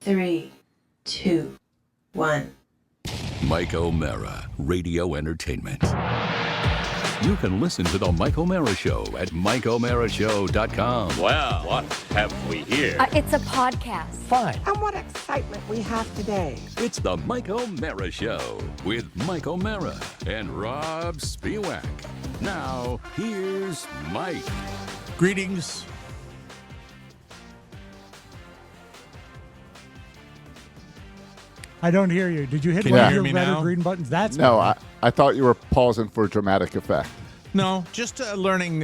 3, 2, 1. Mike O'Mara, Radio Entertainment. You can listen to The Mike O'Mara Show at MikeO'MaraShow.com. Well, what have we here? It's a podcast. Fine. And what excitement we have today. It's The Mike O'Mara Show with Mike O'Mara and Rob Spiewak. Now, here's Mike. Greetings. I don't hear you. Did you hit Can one you of hear your me red now? or green buttons? That's No, better. I thought you were pausing for dramatic effect. No, just learning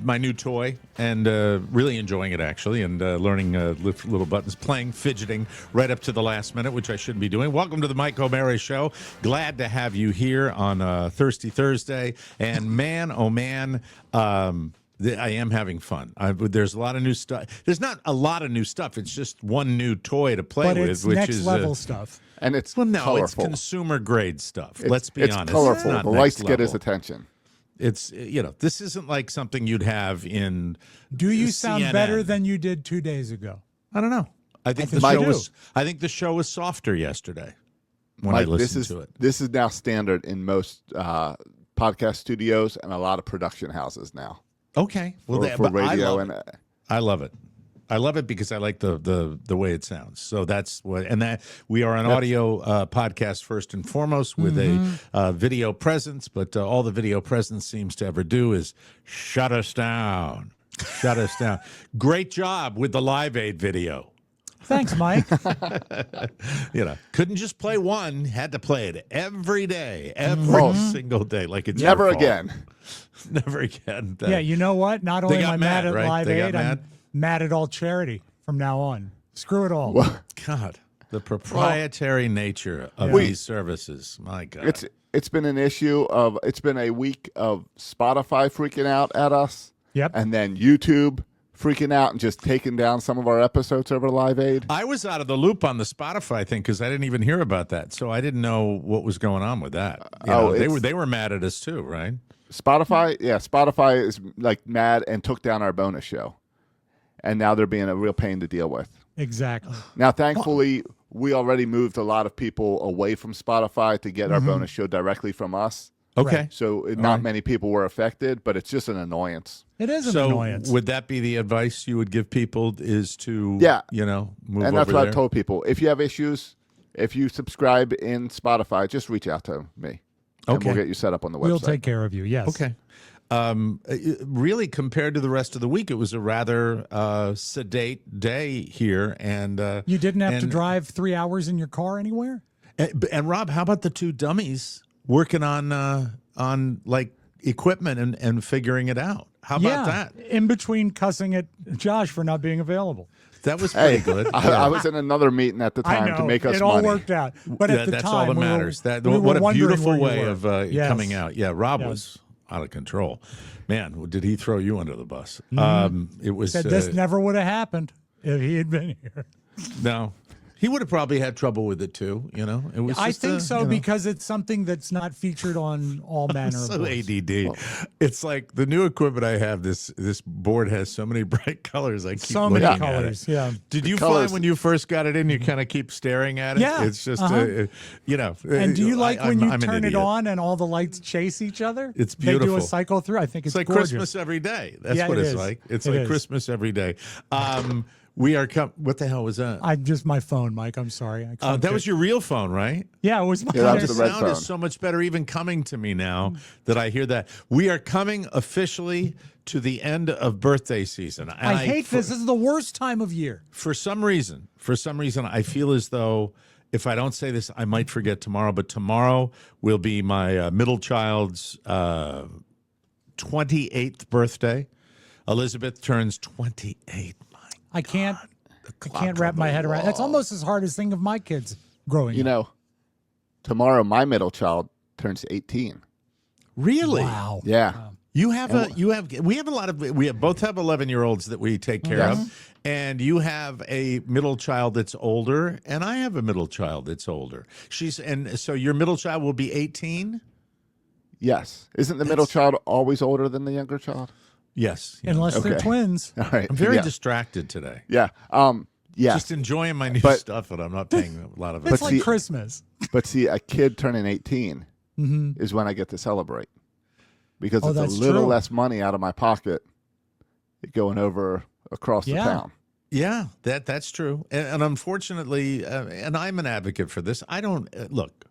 my new toy and really enjoying it, actually, and learning little buttons, playing, fidgeting right up to the last minute, which I shouldn't be doing. Welcome to the Mike O'Mara Show. Glad to have you here on Thirsty Thursday. And man, oh man, I am having fun. There's a lot of new stuff. There's not a lot of new stuff. It's just one new toy to play but with, it's which next is level stuff. And it's well, no, colorful. it's consumer grade stuff. It's- Let's be it's honest. colorful. It's not The next lights get his level. attention. It's, this isn't like something you'd have in Do you sound CNN. better than you did 2 days ago? I don't know. I think the think show you do. was. I think the show was softer yesterday when I Mike, listened to it. This is now standard in most podcast studios and a lot of production houses now. Okay, well, For but I radio love and it. I love it. I love it because I like the way it sounds. So that's what, and that we are an audio podcast first and foremost with a video presence. But all the video presence seems to ever do is shut us down. Shut us down. Great job with the Live Aid video. Thanks, Mike. Couldn't just play one, had to play it every day, every single day, like it's never your fault. again. Never again. Yeah, you know what? Not only am got I mad, mad at right? Live They got Aid, mad? I'm mad at all charity from now on. Screw it all. God, the proprietary nature of We- these services. My God. It's been an issue of it's been a week of Spotify freaking out at us. Yep. And then YouTube freaking out and just taking down some of our episodes over Live Aid. I was out of the loop on the Spotify thing because I didn't even hear about that, so I didn't know what was going on with that. They were mad at us too, right? Spotify is like mad and took down our bonus show. And now they're being a real pain to deal with. Exactly. Now, thankfully, we already moved a lot of people away from Spotify to get our bonus show directly from us. Okay. So not many people were affected, but it's just an annoyance. It is an So annoyance. would that be the advice you would give people is to, move And that's over what there? I've told people. If you have issues, if you subscribe in Spotify, just reach out to me. And Okay. we'll get you set up on the website. We'll take care of you, yes. Okay. Really, compared to the rest of the week, it was a rather sedate day here. And You didn't have to and- drive 3 hours in your car anywhere? And Rob, how about the two dummies working on like equipment and figuring it out? How about that? In between cussing at Josh for not being available. That was pretty Hey, good. I was in another meeting at the I time know. to make us it all money. worked out. But at the that's time, all that we were- matters. we were What a wondering beautiful where you way were. of Yes. coming out. Yeah, Rob Yes. was out of control. Man, did he throw you under the bus? It was Said this never would have happened if he had been here. no. He would have probably had trouble with it too. It was. I just think so because because it's something that's not featured on all manner of so boards. ADD. It's like the new equipment I have. This board has so many bright colors. I keep So many looking colors, At it. yeah. Did you colors- find when you first got it in, you kind of keep staring at it? Yeah, It's just And do you like when you I'm an turn it idiot. on and all the lights chase each other? It's They do beautiful. a cycle through. I think It's it's like gorgeous. Christmas every day. That's Yeah, what it it's is. like. It's It like is. Christmas every day. We are what the hell was that? Just my phone, Mike. I'm sorry. I clicked That was it. your real phone, right? Yeah, it was my Yeah, that was The the red sound is phone. so much better even coming to me now that I hear that. We are coming officially to the end of birthday season. And I hate this. This is the worst time of year. For some reason, I feel as though if I don't say this, I might forget tomorrow. But tomorrow will be my middle child's 28th birthday. Elizabeth turns 28. I can't wrap my head around. That's almost as hard as thinking of my kids growing up. Tomorrow my middle child turns 18. Really? Wow. Yeah. We have both have 11-year-olds that we take care of, and you have a middle child that's older, and I have a middle child that's older. So your middle child will be 18? Yes. Isn't the middle child always older than the younger child? Yes. Unless they're Okay. twins. All right. I'm very yeah. distracted today. Yeah. Yes. Just enjoying my new But- stuff, and I'm not paying a lot of It's it. like see- Christmas. But see, a kid turning 18 is when I get to celebrate because Oh, it's a that's little true. less money out of my pocket going over across the Yeah. town. Yeah, that's true. And unfortunately, and I'm an advocate for this. I don't look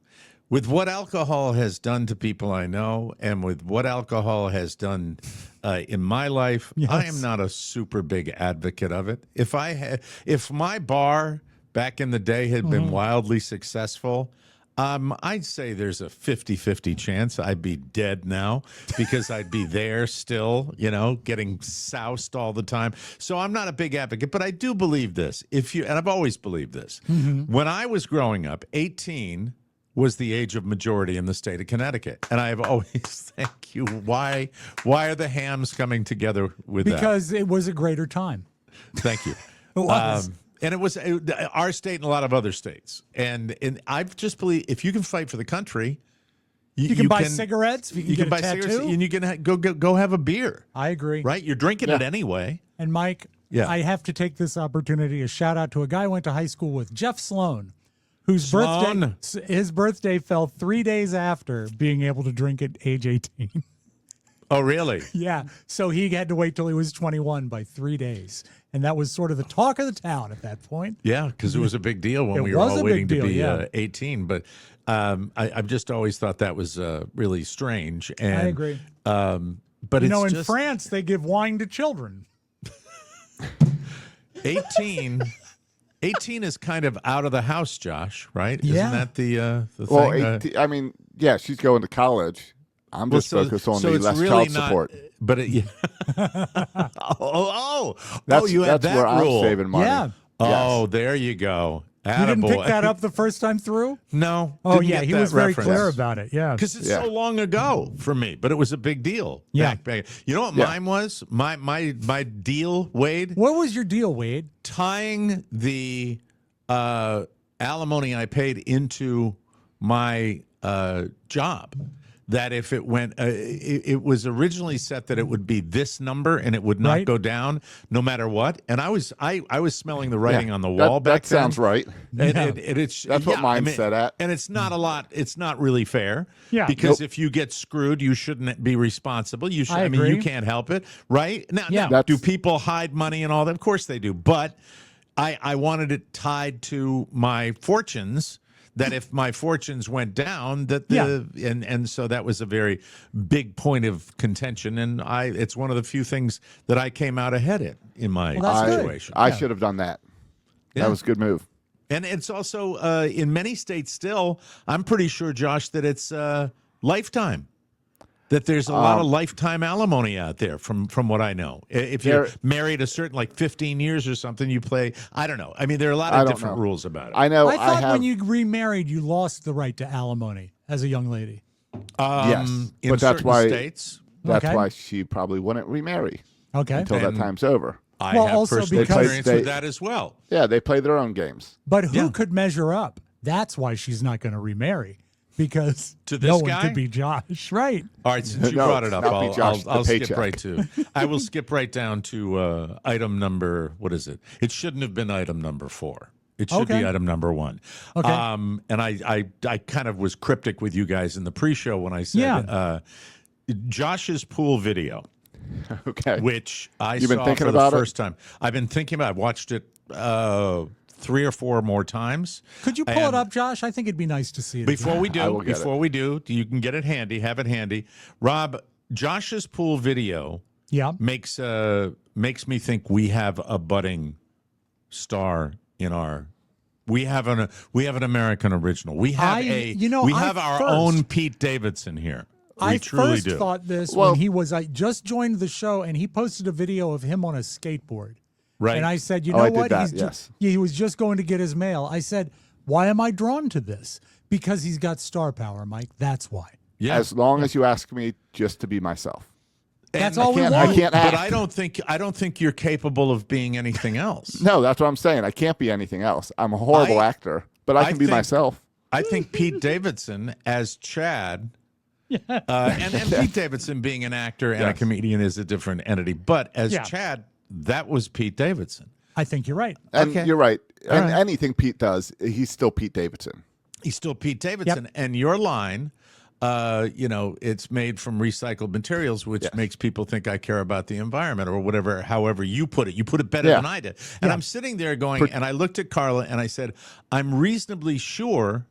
with what alcohol has done to people I know, and with what alcohol has done in my life. I Yes. am not a super big advocate of it. If my bar back in the day had been wildly successful, I'd say there's a 50-50 chance I'd be dead now because I'd be there still, getting soused all the time. So I'm not a big advocate, but I do believe this. And I've always believed this. When I was growing up, 18 was the age of majority in the state of Connecticut. And I have always, thank you. Why are the hams coming together with that? Because it was a greater time. Thank you. It was. And it was our state and a lot of other states. And I just believe if you can fight for the country, You can buy cigarettes. You can get a tattoo. cigarettes, and you can go have a beer. I agree. Right? You're drinking it anyway. And Mike, Yeah. I have to take this opportunity to shout out to a guy I went to high school with, Jeff Sloan, whose Sloan. birthday fell 3 days after being able to drink at age 18. Oh, really? Yeah. So he had to wait till he was 21 by 3 days. And that was sort of the talk of the town at that point. Yeah, because it was a big deal when It we were was all a waiting big to be deal, yeah. 18. But I've just always thought that was really strange. And, I agree. But You it's know, in just France, they give wine to children. 18. 18 is kind of out of the house, Josh. Right? Yeah. Isn't that the Well, thing? 18, I mean, yeah, she's going to college. I'm just focused on the it's less really child not, support. But you had that where rule. I'm saving money. Yeah. Oh, there you go. You didn't pick Attaboy. that up the first time through? No. Oh, didn't yeah. get He that was very reference. clear about it. Yeah. Because it's Yeah. so long ago for me, but it was a big deal. Yeah. Back. You know what Yeah. mine was? My deal, Wade, What was your deal, Wade? tying the alimony I paid into my job. That if it went, it was originally set that it would be this number and it would not Right. go down no matter what. And I was smelling the writing Yeah. on the wall That back then. sounds right. It's That's what mine's set at. and it's not a lot. It's not really fair. Yeah. Because if you get screwed, you shouldn't be responsible. You should. I I mean, you agree. can't help it, right? Now, Yeah. now, do That's- people hide money and all that? Of course they do. But I wanted it tied to my fortunes. That if my fortunes went down, and so that was a very big point of contention, and it's one of the few things that I came out ahead in my Well, that's good. situation. I should have done that. Yeah. That was a good move. And it's also in many states still, I'm pretty sure, Josh, that it's lifetime. That there's a lot of lifetime alimony out there from what I know. If you're married a certain, like 15 years or something, you play, I don't know. I mean, there are a lot I of don't different know. rules about it. I know. I thought have, when you remarried, you lost the right to alimony as a young lady. yes, In but that's certain why states, that's Okay. why she probably wouldn't remarry Okay. until that And- time's over. I Well, have also personal because- experience They- with that as well. Yeah, they play their own games. But who Yeah. could measure up? That's why she's not going to remarry. Because To this no one guy? could be Josh, right? All right, since you No, brought it up, not be Josh, I'll the skip paycheck. right to. I will skip right down to item number. What is it? It shouldn't have been item number 4. It should Okay. be item number 1. Okay. And I kind of was cryptic with you guys in the pre-show when I said Yeah. Josh's pool video, Okay. which I You've been saw thinking for the about it? first time. I've been thinking about. It. I watched it 3 or 4 more times. Could you pull it And- up, Josh? I think it'd be nice to see it. Before again. we I will do, get you can get it handy, have it handy. Rob, Josh's pool video Yeah. makes me think we have a budding star in our. We have an American original. We have we have our first- own Pete Davidson here. We I truly first do. thought this Well- when he was, I just joined the show and he posted a video of him on a skateboard. Right. And I said, you Oh, know I did what? that, He's yes. he was just going to get his mail. I said, why am I drawn to this? Because he's got star power, Mike. That's why. yeah. As long as you ask me just to be myself. That's And all we can't- want. I can't But act. I don't think you're capable of being anything else. No, that's what I'm saying. I can't be anything else. I'm a horrible I- actor, but I I can be think- myself. I think Pete Davidson as Chad, and Pete Davidson being an actor and a Yes. comedian is a different entity. But as Yeah. Chad, that was Pete Davidson. I think you're right. And Okay. you're right. And right. anything Pete does, he's still Pete Davidson. He's still Pete Davidson. And your line, it's made from recycled materials, which makes people think I care about the environment or whatever, however you put it. You put it better than I did. And I'm sitting there going, and I looked at Carla and I said, I'm reasonably sure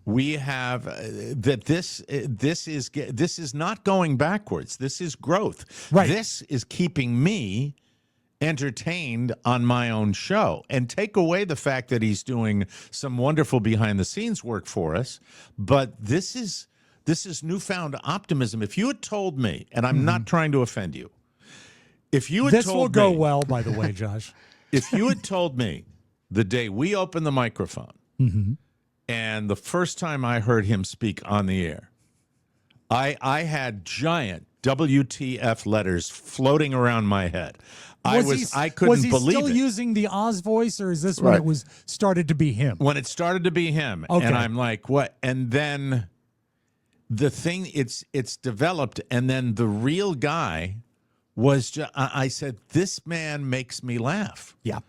we have that this is not going backwards. This is growth. Right. This is keeping me entertained on my own show, and take away the fact that he's doing some wonderful behind the scenes work for us. But this is newfound optimism. If you had told me, and I'm not trying to offend you, if you had This told will go me, well, by the way, Josh. if you had told me the day we opened the microphone and the first time I heard him speak on the air, I had giant WTF letters floating around my head. I couldn't was he believe still it. using the Oz voice, or is this when it was started to be him? When it started to be him, Okay. and I'm like, what? And then the thing, it's developed, and then the real guy was just, I said, this man makes me laugh. Yeah.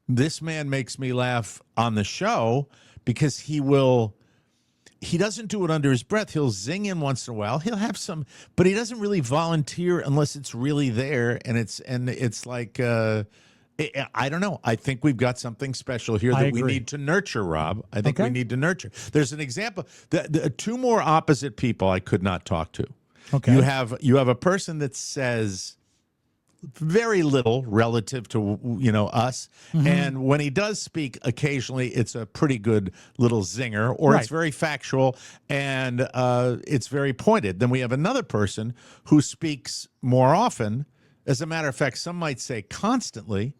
This man makes me laugh on the show because he doesn't do it under his breath. He'll zing in once in a while. He'll have some, but he doesn't really volunteer unless it's really there. And it's like, I don't know. I think we've got something special here that we need to nurture, Rob. I think we need to nurture. There's an example. The two more opposite people I could not talk to. Okay. You have a person that says very little relative to us, and when he does speak occasionally, it's a pretty good little zinger, or it's very factual and it's very pointed. Then we have another person who speaks more often. As a matter of fact, some might say constantly,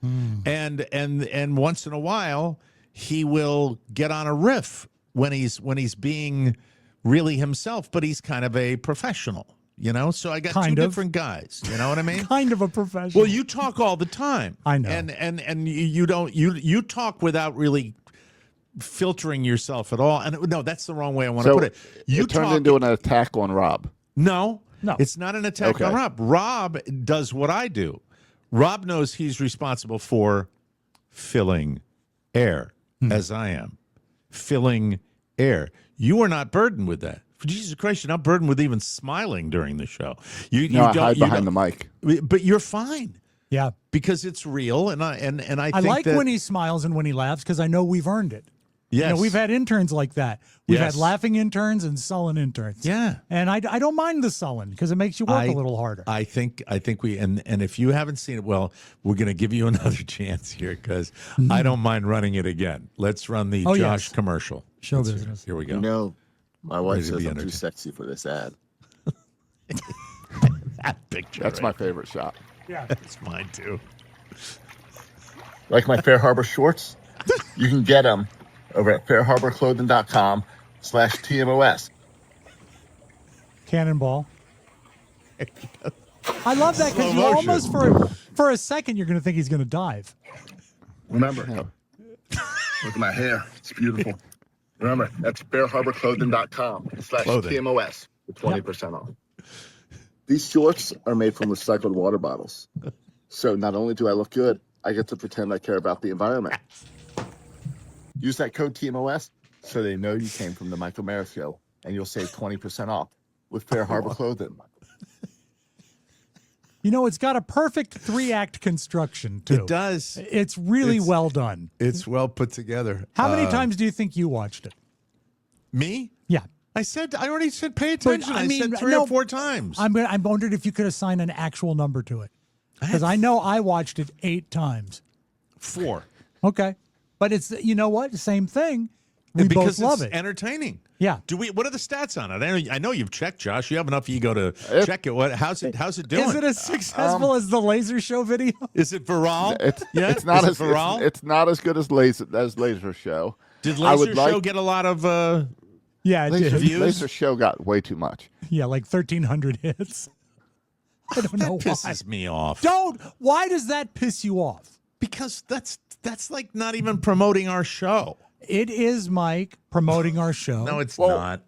and once in a while he will get on a riff when he's being really himself, but he's kind of a professional. So I got two different guys. You know what I mean? Kind of a professional. Well, you talk all the time. I know. And you talk without really filtering yourself at all. And no, that's the wrong way I want to put it. You it turned into an attack on Rob. No, No. it's not an attack on Rob. Rob does what I do. Rob knows he's responsible for filling air, as I am. Filling air. You are not burdened with that. For Jesus Christ, you're not burdened with even smiling during the show. I hide behind the mic. But you're fine. Yeah. Because it's real, and I think I like when he smiles and when he laughs because I know we've earned it. Yes. We've had interns like that. We've Yes. had laughing interns and sullen interns. Yeah. And I don't mind the sullen because it makes you work a little harder. I think we and if you haven't seen it, well, we're going to give you another chance here because I don't mind running it again. Let's run the Josh commercial. Show Let's business. Here we go. My wife Ready to says be I'm too entertained. sexy for this ad. That picture. That's right my favorite shot. Yeah. That's mine too. Like my Fair Harbor shorts? You can get them over at fairharborclothing.com/TMOS. Cannonball. I love that because you Slow almost for a second you're going to think he's going to dive. Remember, look at my hair. It's beautiful. Remember, that's fairharborclothing.com/TMOS for 20% off. These shorts are made from recycled water bottles. So not only do I look good, I get to pretend I care about the environment. Use that code TMOS so they know you came from the Michael Mara Show, and you'll save 20% off with Fair Harbor Clothing. It's got a perfect 3-act construction, too. It does. It's really well done. It's well put together. How many times do you think you watched it? Me? Yeah. I already said pay attention. I said 3 or 4 times. I'm wondering if you could assign an actual number to it. Because I know I watched it 8 times. 4. Okay. But it's, you know what? Same thing. We because both love it's it. entertaining. Yeah. What are the stats on it? I know you've checked, Josh. You have enough ego to check it. How's it doing? Is it as successful as the laser show video? Is it viral? It's not as viral. It's not as good as Laser Show. Did Laser Show get a lot of Yeah, it did. views? Laser Show got way too much. Yeah, like 1,300 hits. I don't know why. Pisses me off. Why does that piss you off? Because that's like not even promoting our show. It is, Mike, promoting our show. No, it's not.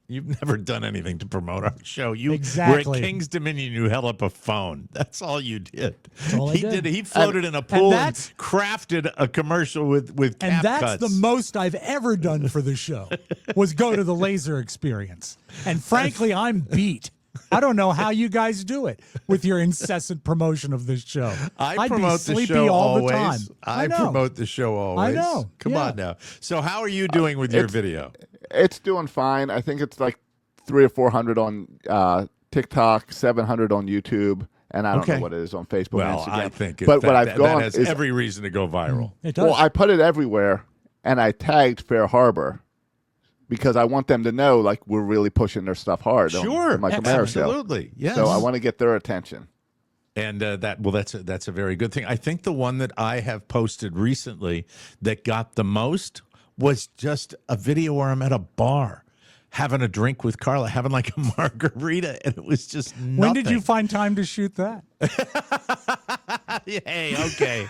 You've never done anything to promote our show. You were Exactly. at King's Dominion. You held up a phone. That's all you did. all I did. He floated in a pool and that's- crafted a commercial with cap And that's cuts. the most I've ever done for the show was go to the laser experience. And frankly, I'm beat. I don't know how you guys do it with your incessant promotion of this show. I I'd promote be sleepy the show all always. the time. I know. promote the show always. I know. Come Yeah. on now. So how are you doing with your video? It's doing fine. I think it's like 300 or 400 on TikTok, 700 on YouTube, and I don't know what it is on Facebook Well, and Instagram. I think but that, what I've that gone has is every reason to go viral. It does. well, I put it everywhere, and I tagged Fair Harbor because I want them to know like we're really pushing their stuff hard. On Sure, the Michael Mara show. absolutely, yes. So I want to get their attention. And that's a very good thing. I think the one that I have posted recently that got the most was just a video where I'm at a bar having a drink with Carla, having like a margarita, and it was just nothing. When did you find time to shoot that? Hey, okay.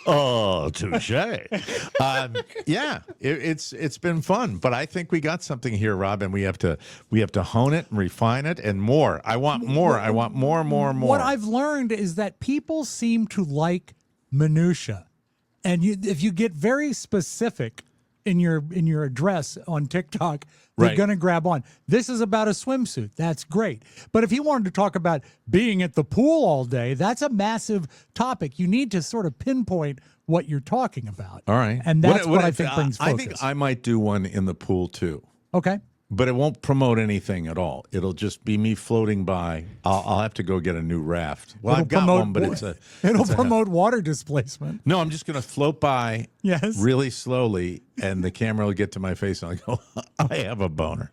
Oh, touche. Yeah, it's been fun, but I think we got something here, Rob, and we have to hone it and refine it and more. I want more. I want more. What I've learned is that people seem to like minutia, and if you get very specific in your address on TikTok, they're Right. going to grab on. This is about a swimsuit. That's great. But if you wanted to talk about being at the pool all day, that's a massive topic. You need to sort of pinpoint what you're talking about. All right, And that's what I think brings focus. I think I might do one in the pool too. Okay. But it won't promote anything at all. It'll just be me floating by. I'll have to go get a new raft. Well, I've got one, but it'll promote water displacement. No, I'm just going to float by Yes. really slowly, and the camera will get to my face, and I'll go, I have a boner.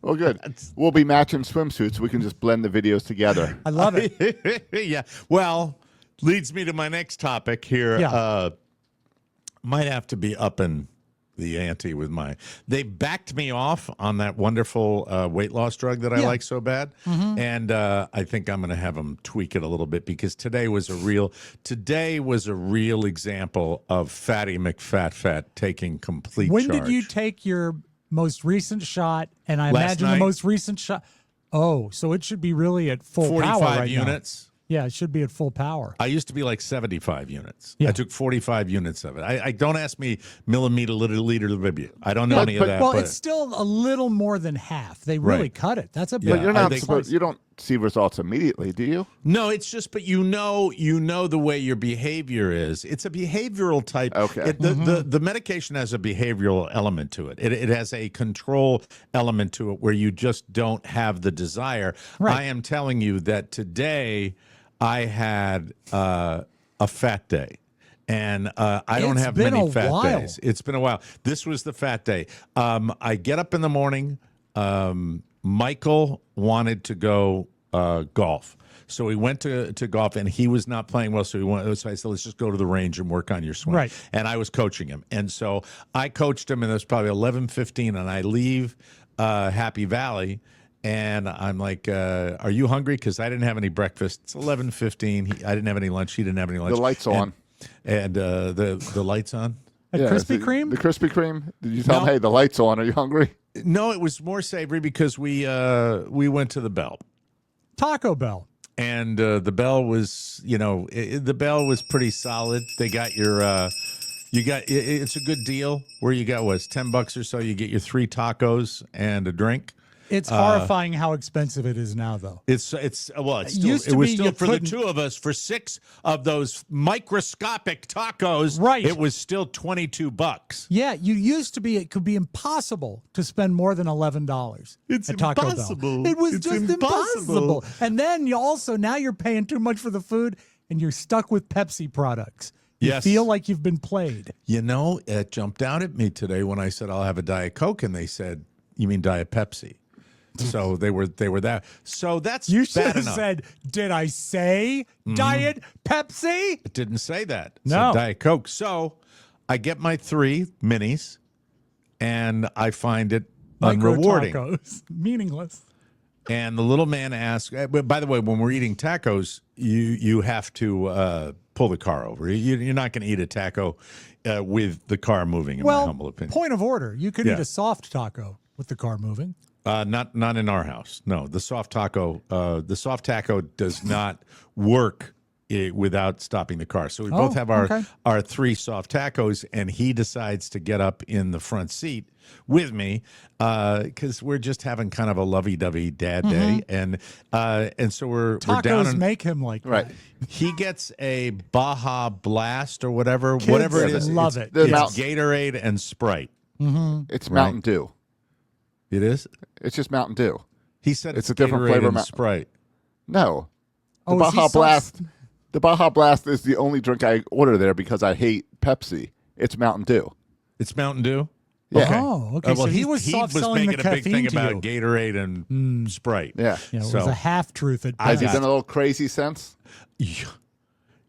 Well, good. We'll be matching swimsuits. We can just blend the videos together. I love it. Yeah. Well, leads me to my next topic here. Yeah. Might have to be up in the ante with they backed me off on that wonderful weight loss drug that I like so bad. Mm-hmm. And I think I'm going to have them tweak it a little bit because today was a real example of Fatty McFat taking complete When charge. did you take your most recent shot? And I Last imagine night. the most recent shot. Oh, so it should be really at full power 45 right now. units. Yeah, it should be at full power. I used to be like 75 units. Yeah. I took 45 units of it. I don't ask me millimeter, liter, I don't know any of that. Well, but it's still a little more than half. They really Right. cut it. That's a Yeah. big. But you're not think- supposed. You don't see results immediately, do you? no, it's just, but you know the way your behavior is. It's a behavioral type. Okay. The medication has a behavioral element to it. It has a control element to it where you just don't have the desire. Right. I am telling you that today I had a fat day. And I don't It's have been many a fat while. days. It's been a while. This was the fat day. I get up in the morning. Michael wanted to go golf. So we went to golf, and he was not playing well. So I said, let's just go to the range and work on your swing. Right. And I was coaching him. And so I coached him, and it was probably 11:15, and I leave Happy Valley. And I'm like, are you hungry? Because I didn't have any breakfast. It's 11:15. I didn't have any lunch. He didn't have any lunch. The lights on. And the lights on? A Krispy Kreme? The Krispy Kreme. Did you tell No. them, hey, the lights on? Are you hungry? No, it was more savory because we went to the Bell. Taco Bell. And the Bell was, the Bell was pretty solid. They got your, it's a good deal where you got, it's $10 or so. You get your 3 tacos and a drink. It's horrifying how expensive it is now, though. It's still, used it to was be still you for the couldn't- 2 of us for 6 of those microscopic tacos. Right. It was still $22. Yeah, it could be impossible to spend more than $11 It's at Taco impossible. Bell. It was It's just impossible. And then now you're paying too much for the food, and you're stuck with Pepsi products. You Yes. feel like you've been played. It jumped out at me today when I said I'll have a Diet Coke, and they said, "You mean Diet Pepsi?" So they were that. So that's You should bad have enough. said, "Did I say Diet Pepsi?" It didn't say that. It No. said Diet Coke. So I get my 3 minis, and I find it Micro unrewarding. tacos. Meaningless. And the little man asked, by the way, when we're eating tacos, you have to pull the car over. You're not going to eat a taco with the car moving, in my humble opinion. Point of order. You could Yeah. eat a soft taco with the car moving. Not in our house. No, the soft taco does not work without stopping the car. So we both have our 3 soft tacos, and he decides to get up in the front seat with me because we're just having kind of a lovey-dovey dad day, and so we're down. Tacos make him like Right. that. He gets a Baja Blast or whatever Kids it is. love it. It's Yes. Gatorade and Sprite. It's Mountain Dew. It is. It's just Mountain Dew. He said It's it's a different Gatorade flavor and ma- Sprite. No. The Oh, is he Baja so- Blast. The Baja Blast is the only drink I order there because I hate Pepsi. It's Mountain Dew. It's Mountain Dew. Yeah. Okay. Oh, okay. Well, so he was soft selling making the a big thing caffeine to about you. Gatorade and Sprite. Yeah. Yeah, it So- was a half truth. Has he been a little crazy since? You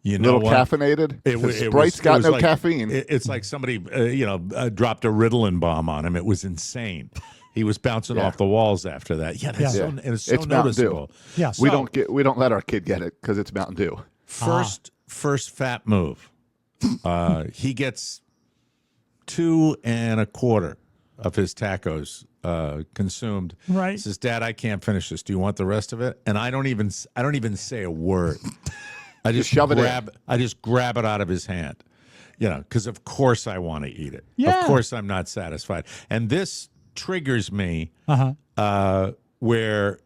A know little what? caffeinated? It was- 'Cause it Sprite's was- got it was no like- caffeine. It's like somebody, dropped a Ritalin bomb on him. It was insane. He was bouncing Yeah. off the walls after that. Yeah, that's Yeah. it was so It's Mountain Dew. noticeable. Yeah. we so- don't let our kid get it because it's Mountain Dew. First fat move. He gets 2 1/4 of his tacos consumed. Right. He says, "Dad, I can't finish this. Do you want the rest of it?" And I don't even say a word. I just shove it in. I just grab it out of his hand. Because of course I want to eat it. Yeah. Of course I'm not satisfied. And this triggers me where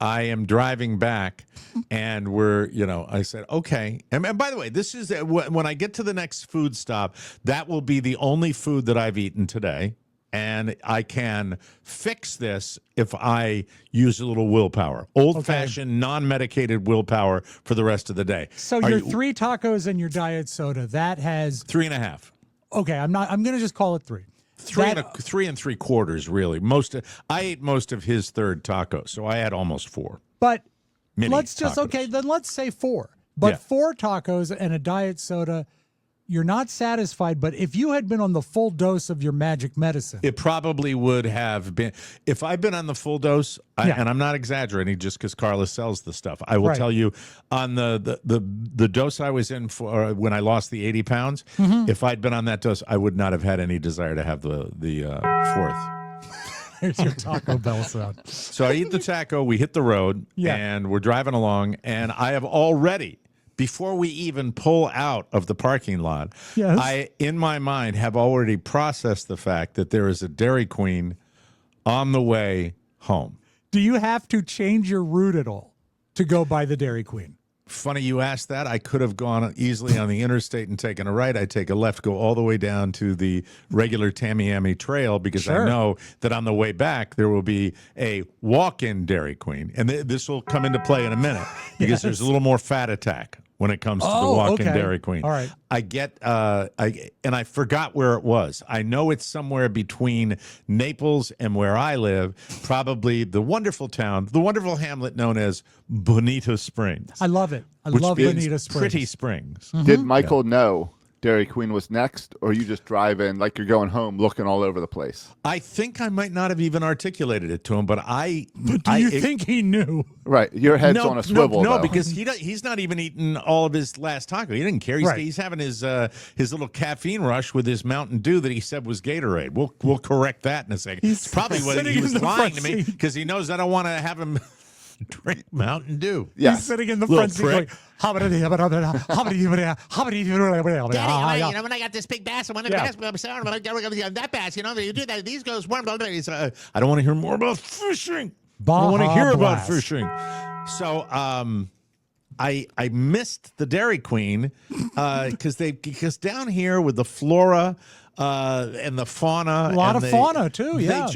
I am driving back and I said, okay. And by the way, this is when I get to the next food stop, that will be the only food that I've eaten today. And I can fix this if I use a little willpower, old-fashioned, non-medicated willpower for the rest of the day. So your 3 tacos and your diet soda, that has 3.5. okay. I'm going to just call it 3. 3 3/4, really. I ate most of his third taco, so I had almost 4. But Mini let's just tacos. then let's say 4. But Yeah. 4 tacos and a diet soda, you're not satisfied. But if you had been on the full dose of your magic medicine, It probably would have been if I'd been on the full dose, Yeah. and I'm not exaggerating just because Carla sells the stuff. I will Right. tell you on the dose I was in for when I lost the 80 pounds. Mm-hmm. If I'd been on that dose, I would not have had any desire to have the 4th. here's your Taco Bell sound. So I eat the taco. We hit the road, Yeah. and we're driving along, and I have already. Before we even pull out of the parking lot, Yes. I, in my mind, have already processed the fact that there is a Dairy Queen on the way home. Do you have to change your route at all to go by the Dairy Queen? Funny you asked that. I could have gone easily on the interstate and taken a right. I take a left, go all the way down to the regular Tamiami Trail because Sure. I know that on the way back there will be a walk-in Dairy Queen, and this will come into play in a minute because there's a little more fat attack when it comes to the walk-in okay. Dairy Queen. All right. I get and I forgot where it was. I know it's somewhere between Naples and where I live, probably the wonderful town, the wonderful hamlet known as Bonita Springs. I love it. I Which love means Bonita Springs. Pretty Springs. Did Michael know Dairy Queen was next, or you just drive in like you're going home looking all over the place? I think I might not have even articulated it to him, but But do you think he knew? Right. Your head's on a swivel, No, though. because he's not even eating all of his last taco. He didn't care. He's, Right. he's having his little caffeine rush with his Mountain Dew that he said was Gatorade. We'll correct that in a second. He's It's probably what sitting he in was the lying front to me seat. because he knows I don't want to have him drink Mountain Dew. Yes. He's sitting in the Little front seat going, prick. Daddy, when I got this big bass, I want to bass, that bass, you do that. These goes warm. I don't want to hear more about fishing. I Baja don't want to hear about Blast. fishing. So I missed the Dairy Queen because down here with the flora and the fauna, A lot and of fauna, too, yeah.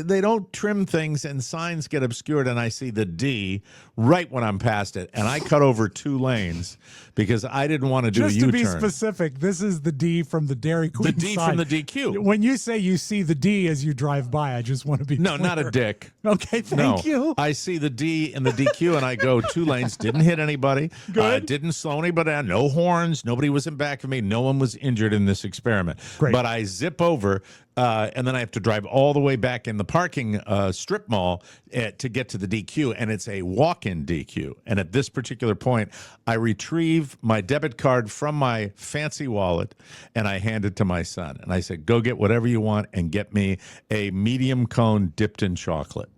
they don't trim things and signs get obscured, and I see the D right when I'm past it, and I cut over 2 lanes because I didn't want to do Just a to U-turn. be specific, this is the D from the Dairy Queen. The D side. from the DQ. When you say you see the D as you drive by, I just want to be No, clear. not a dick. Okay, thank you. I see the D and the DQ, and I go 2 lanes. Didn't hit anybody. Good. Didn't slow anybody down. No horns. Nobody was in back of me. No one was injured in this experiment. Great. But I zip over, and then I have to drive all the way back in the parking strip mall to get to the DQ, and it's a walk-in DQ. And at this particular point, I retrieve my debit card from my fancy wallet, and I hand it to my son. And I said, go get whatever you want and get me a medium cone dipped in chocolate.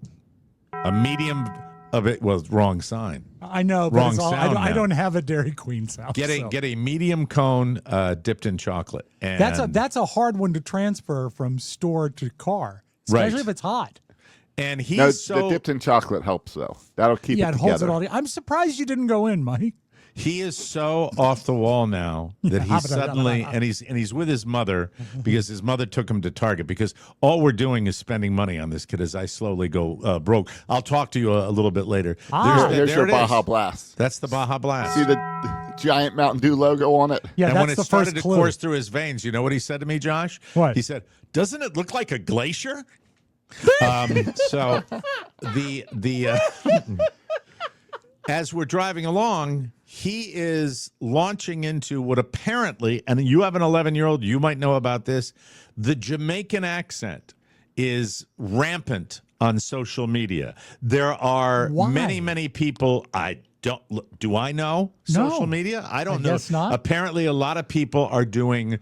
A medium of it was wrong sign. I know, but Wrong it's all, sound I now. don't have a Dairy Queen's house. Get a medium cone dipped in chocolate. And That's a hard one to transfer from store to car, especially Right. if it's hot. And he's No, so the dipped in chocolate helps though. That'll keep Yeah, it it holds together. it all. I'm surprised you didn't go in, Mike. he is so off the wall now that he suddenly and he's with his mother because his mother took him to Target because all we're doing is spending money on this kid as I slowly go broke. I'll talk to you a little bit later. Here's there your it Baja is. Blast. That's the Baja Blast. See the giant Mountain Dew logo on it? Yeah, and that's when it the started first to clue. course through his veins, you know what he said to me, Josh? What? He said, "Doesn't it look like a glacier?" So the as we're driving along, he is launching into what apparently, and you have an 11-year-old, you might know about this, the Jamaican accent is rampant on social media. There are Why? many people do I know No. social media? I don't know. guess not. Apparently a lot of people are doing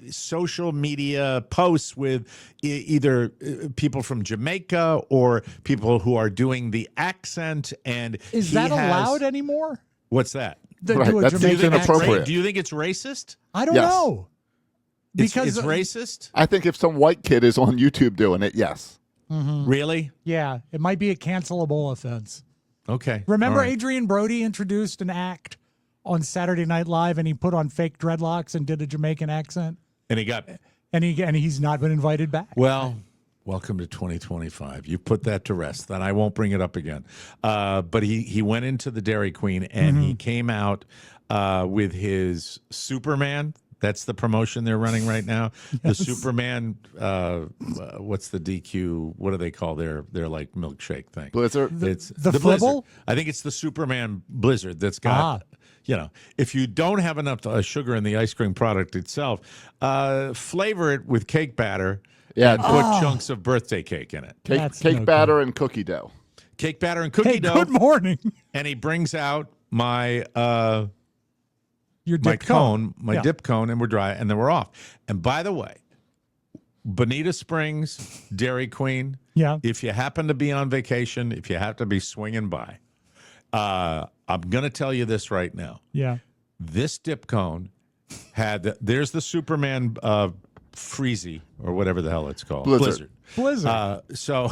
social media posts with either people from Jamaica or people who are doing the accent. And Is he that has- allowed anymore? What's that? Right, Do a that Do you, seems Jamaican think it's accent? inappropriate. do you think it's racist? I don't Yes. know. It's Because racist? I think if some white kid is on YouTube doing it, yes. Really? yeah, it might be a cancelable offense. Okay. Remember All right. Adrian Brody introduced an act on Saturday Night Live and he put on fake dreadlocks and did a Jamaican accent And he got, and he's not been invited back. well, welcome to 2025. You put that to rest. Then I won't bring it up again. But he went into the Dairy Queen and he came out with his Superman. That's the promotion they're running right now. The Superman, what's the DQ? What do they call their like milkshake thing? Blizzard. It's the Blizzard. Flibble? I think it's the Superman Blizzard that's got, if you don't have enough sugar in the ice cream product itself, flavor it with cake batter Yeah, and put chunks of birthday cake in it. That's Cake no batter and cookie dough. Cake batter and cookie Hey, dough. good morning. And he brings out my Your my dip cone, my Yeah. dip cone, and we're dry, and then we're off. And by the way, Bonita Springs, Dairy Queen. Yeah. If you happen to be on vacation, if you have to be swinging by, I'm going to tell you this right now. Yeah. This dip cone there's the Superman Freezy or whatever the hell it's called. Blizzard. Blizzard. So,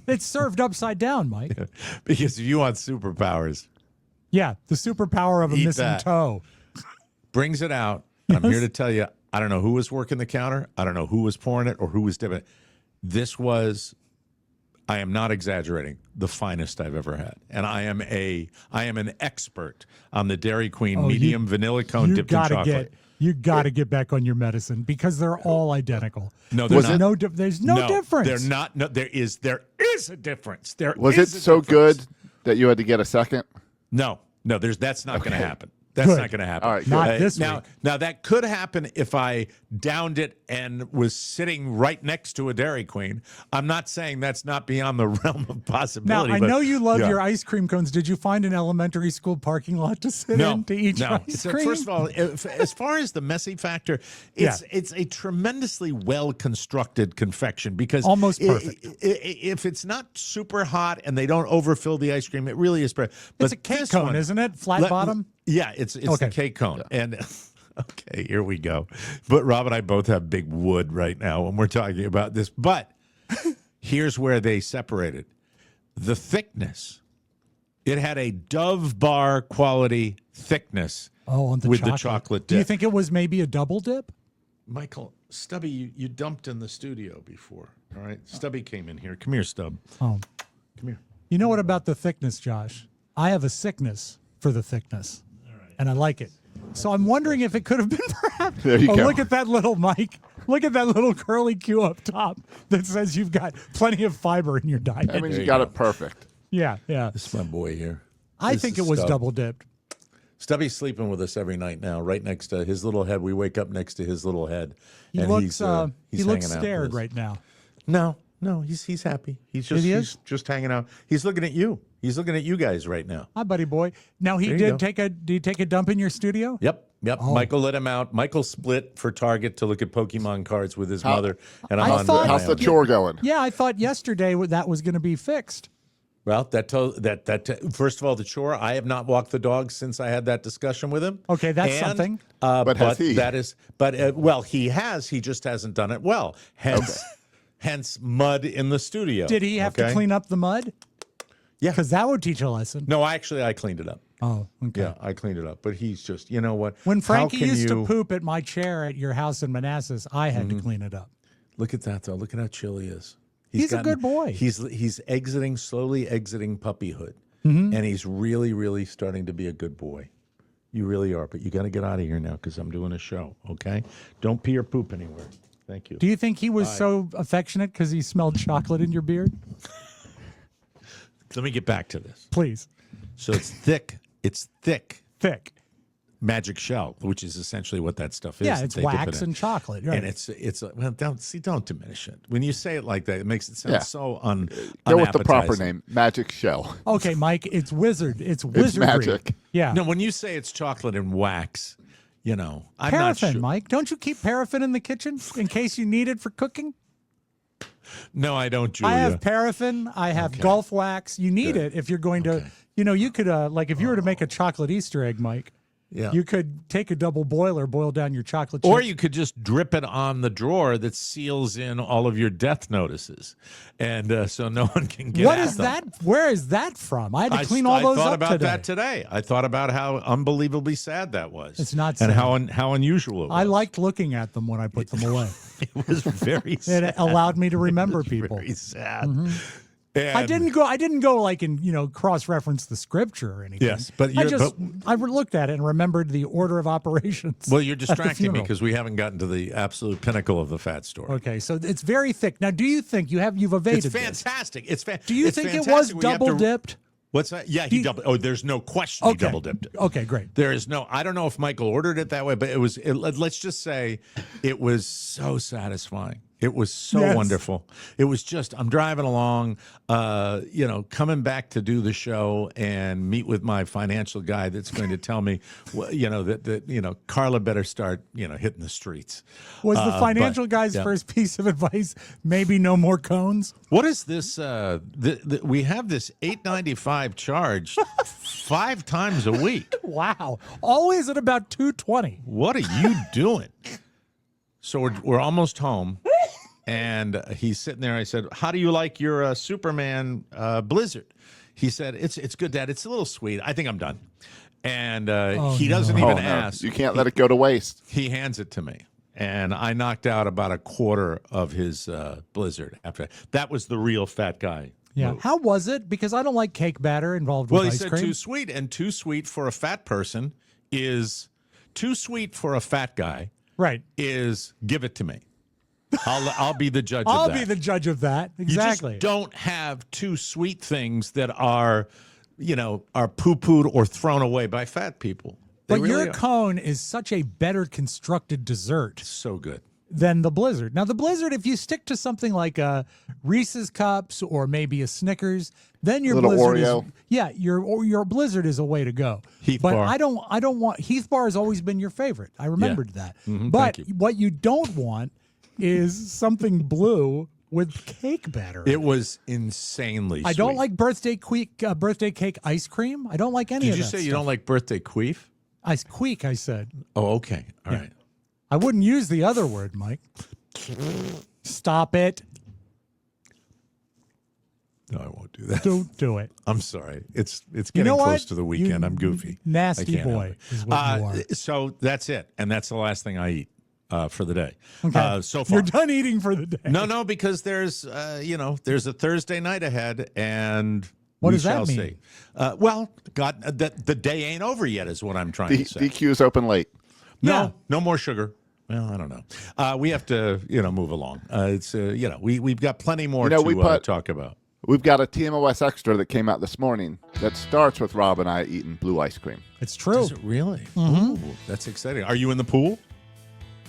It's served upside down, Mike. because if you want superpowers, Yeah, the superpower of a Eat missing that. toe. brings it out. And I'm here to tell you, I don't know who was working the counter. I don't know who was pouring it or who was dipping it. This was, I am not exaggerating, the finest I've ever had. And I am an expert on the Dairy Queen Oh, medium vanilla cone dipped in chocolate. You got to get back on your medicine because they're all identical. No, they're not. There's no difference. They're not. No, there is a difference. Was it is a so difference. good that you had to get a second? No, that's not going to happen. That's Good. not going to happen. All right, Not good. this now, week. now that could happen if I downed it and was sitting right next to a Dairy Queen. I'm not saying that's not beyond the realm of Now, possibility. I but- know you love yeah. your ice cream cones. Did you find an elementary school parking lot to sit No, in to eat your no. ice So cream? first of all, as far as the messy factor, it's a tremendously well constructed confection because Almost perfect. If it's not super hot and they don't overfill the ice cream, it really is. But It's a cake this cone, one- isn't it? Flat bottom? Yeah, it's Okay. the cake cone. And okay, here we go. But Rob and I both have big wood right now when we're talking about this. But here's where they separated. The thickness. It had a Dove bar quality thickness On the with chocolate. the chocolate Do you dip. think it was maybe a double dip? Michael, Stubby, you dumped in the studio before. All right. Stubby came in here. Come here, Stub. Oh. Come here. You know what about the thickness, Josh? I have a sickness for the thickness, and I like it. So I'm wondering if it could have been perhaps. There you go. Look at that little Mike. Look at that little curly Q up top that says you've got plenty of fiber in your diet. That means There you you got go. it perfect. Yeah, yeah. This is my boy here. I This think is it was Stub. double dipped. Stubby's sleeping with us every night now, right next to his little head. We wake up next to his little head. He and looks he's hanging out scared with us. right now. No, he's happy. He's just hanging out. He's looking at you. He's looking at you guys right now. Hi, buddy boy. Now There you did go. take a dump in your studio? Yep. Oh. Michael let him out. Michael split for Target to look at Pokemon cards with his mother, and I'm I on. thought- How's the chore going? Yeah, I thought yesterday that was going to be fixed. Well, first of all, the chore. I have not walked the dog since I had that discussion with him. Okay, that's something. But has he? That is, well, he has. He just hasn't done it well. Hence, mud in the studio. Did he have to clean up the mud? Yeah, because that would teach a lesson. No, actually, I cleaned it up. Oh, okay. Yeah, I cleaned it up. But he's just, you know what? When How Frankie can used you- to poop at my chair at your house in Manassas, I had to clean it up. Look at that, though. Look at how chill he is. He's a good boy. He's slowly exiting puppyhood, Mm-hmm. and he's really, really starting to be a good boy. You really are. But you got to get out of here now because I'm doing a show. Okay? Don't pee or poop anywhere. Thank you. Do you think he was so affectionate because he smelled chocolate in your beard? Let me get back to this. Please. So it's thick. It's thick. Thick. Magic shell, which is essentially what that stuff is. Yeah, that it's they dip it wax in. and chocolate. Right. And it's well, don't diminish it. When you say it like that, it makes it sound Yeah. so Go with the proper unappetizing. name, Magic Shell. Okay, Mike, it's wizard. It's It's wizardry. magic. Yeah. No, when you say it's chocolate and wax, I'm not Paraffin, sure. Mike. Don't you keep paraffin in the kitchen in case you need it for cooking? No, I don't, Julia. I have paraffin. I have golf wax. You need it if you're going to, you could, like if you were to make a chocolate Easter egg, Mike, Yeah. you could take a double boiler, boil down your chocolate chip. Or you could just drip it on the drawer that seals in all of your death notices, and so no one can get What at is them. that? Where is that from? I had to clean all those I thought up about today. that today. I thought about how unbelievably sad that was. It's not and sad. how unusual it was. I liked looking at them when I put them away. It was very sad. It allowed me to remember people. Very sad. I didn't go like and cross-reference the scripture or anything. Yes, but I looked at it and remembered the order of operations. Well, you're at the distracting me funeral. because we haven't gotten to the absolute pinnacle of the fat story. Okay, so it's very thick. Now, do you think you've evaded It's this? fantastic. It's Do you it's think it fantastic was when you have to- double dipped? What's that? Yeah, he double. Oh, there's no question he double dipped it. Okay, great. There is no. I don't know if Michael ordered it that way, but let's just say it was so satisfying. It was so Yes. wonderful. It was just, I'm driving along, coming back to do the show and meet with my financial guy that's going to tell me, that Carla better start, hitting the streets. Was the financial but, guy's yeah. first piece of advice maybe no more cones? What is this? We have this $8.95 charge 5 times a week. Wow. Always at about 220. What are you doing? So we're almost home, and he's sitting there. I said, "How do you like your Superman Blizzard?" He said, "It's good, Dad. It's a little sweet. I think I'm done." And he doesn't even ask. You can't let it go to waste. He hands it to me, and I knocked out about a quarter of his Blizzard. After that was the real fat guy. Yeah. move. How was it? Because I don't like cake batter involved Well, with he ice said cream. too sweet, and too sweet for a fat person is too sweet for a fat guy. Right. Is give it to me. I'll be the judge I'll of that. be the judge of that. Exactly. You just don't have too sweet things that are poo-pooed or thrown away by fat people. They But really your are. cone is such a better constructed dessert So good. than the Blizzard. Now, the Blizzard, if you stick to something like Reese's Cups or maybe a Snickers, then your Little Blizzard Oreo. is your Blizzard is a way to go. Heath but Bar. I don't want Heath Bar has always been your favorite. I remembered that. Mhm, but thank you. what you don't want is something blue with cake batter. It was insanely I don't sweet. like birthday cake ice cream. I don't like any Did of you that say you stuff. don't like birthday queef? I said. Oh, okay. All right. I wouldn't use the other word, Mike. Stop it. No, I won't do that. Don't do it. I'm sorry. It's getting You know close what? to the weekend. You I'm goofy. nasty I can't help boy it. is what you are. So that's it, and that's the last thing I eat for the day. Okay. So far, You're done eating for the day. No, because there's there's a Thursday night ahead, and What we does that shall mean? see. Well, God, the day ain't over yet, is what I'm trying to say. DQ's open late. No more sugar. Well, I don't know. We have to move along. We've got plenty more to talk about. We've got a TMOS Extra that came out this morning that starts with Rob and I eating blue ice cream. It's true. Is it really? Ooh, that's exciting. Are you in the pool?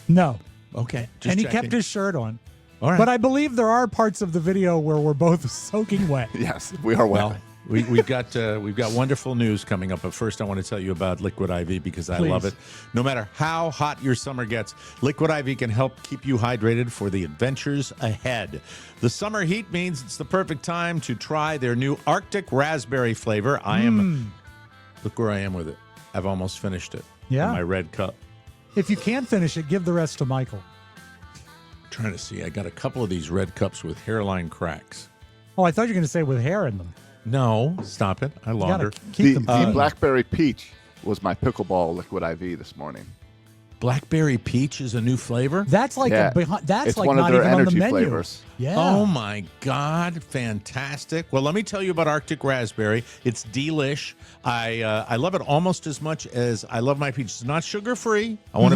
No. Okay. Just And he checking. kept his shirt on. All right. But I believe there are parts of the video where we're both soaking wet. Yes, we are wet. Well, we've got wonderful news coming up, but first I want to tell you about Liquid IV because I love it. No matter how hot your summer gets, Liquid IV can help keep you hydrated for the adventures ahead. The summer heat means it's the perfect time to try their new Arctic raspberry flavor. Look where I am with it. I've almost finished it. Yeah. In my red cup. If you can't finish it, give the rest to Michael. Trying to see. I got a couple of these red cups with hairline cracks. Oh, I thought you were going to say with hair in them. No, stop it. I launder. Keep The them. Blackberry Peach was my pickleball Liquid IV this morning. Blackberry peach is a new flavor? That's like Yeah. that's It's like one of not their even on the energy menu. flavors. Yeah. Oh my God, fantastic. Well, let me tell you about Arctic Raspberry. It's delish. I love it almost as much as I love my peach. It's not sugar-free. I want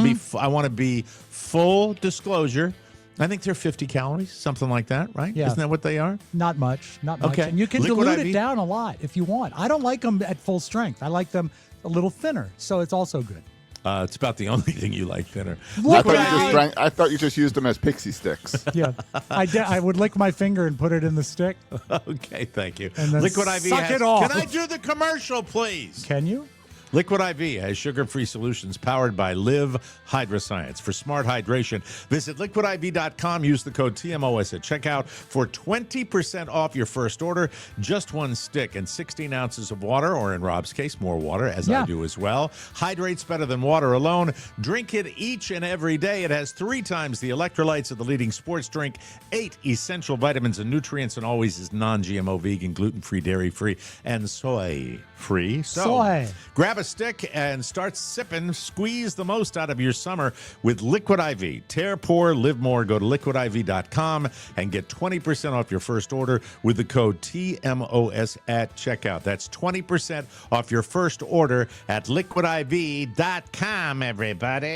to be full disclosure. I think they're 50 calories, something like that, right? Yeah. Isn't that what they are? Not much. Not much. Okay. And you can Liquid dilute IV? it down a lot if you want. I don't like them at full strength. I like them a little thinner, so it's also good. It's about the only thing you like thinner. I thought you just used them as pixie sticks. Yeah. I would lick my finger and put it in the stick. Okay, thank you. And then Liquid IV suck it off. Can I do the commercial, please? Can you? Liquid IV has sugar-free solutions powered by Live Hydroscience. For smart hydration, visit liquidiv.com. Use the code TMOS at checkout for 20% off your first order. Just one stick and 16 ounces of water, or in Rob's case, more water, as I do as well. Hydrates better than water alone. Drink it each and every day. It has 3 times the electrolytes of the leading sports drink, 8 essential vitamins and nutrients, and always is non-GMO, vegan, gluten-free, dairy-free, and soy-free. So grab a stick and start sipping. Squeeze the most out of your summer with Liquid IV. Tear, pour, live more. Go to liquidiv.com and get 20% off your first order with the code TMOS at checkout. That's 20% off your first order at liquidiv.com, everybody.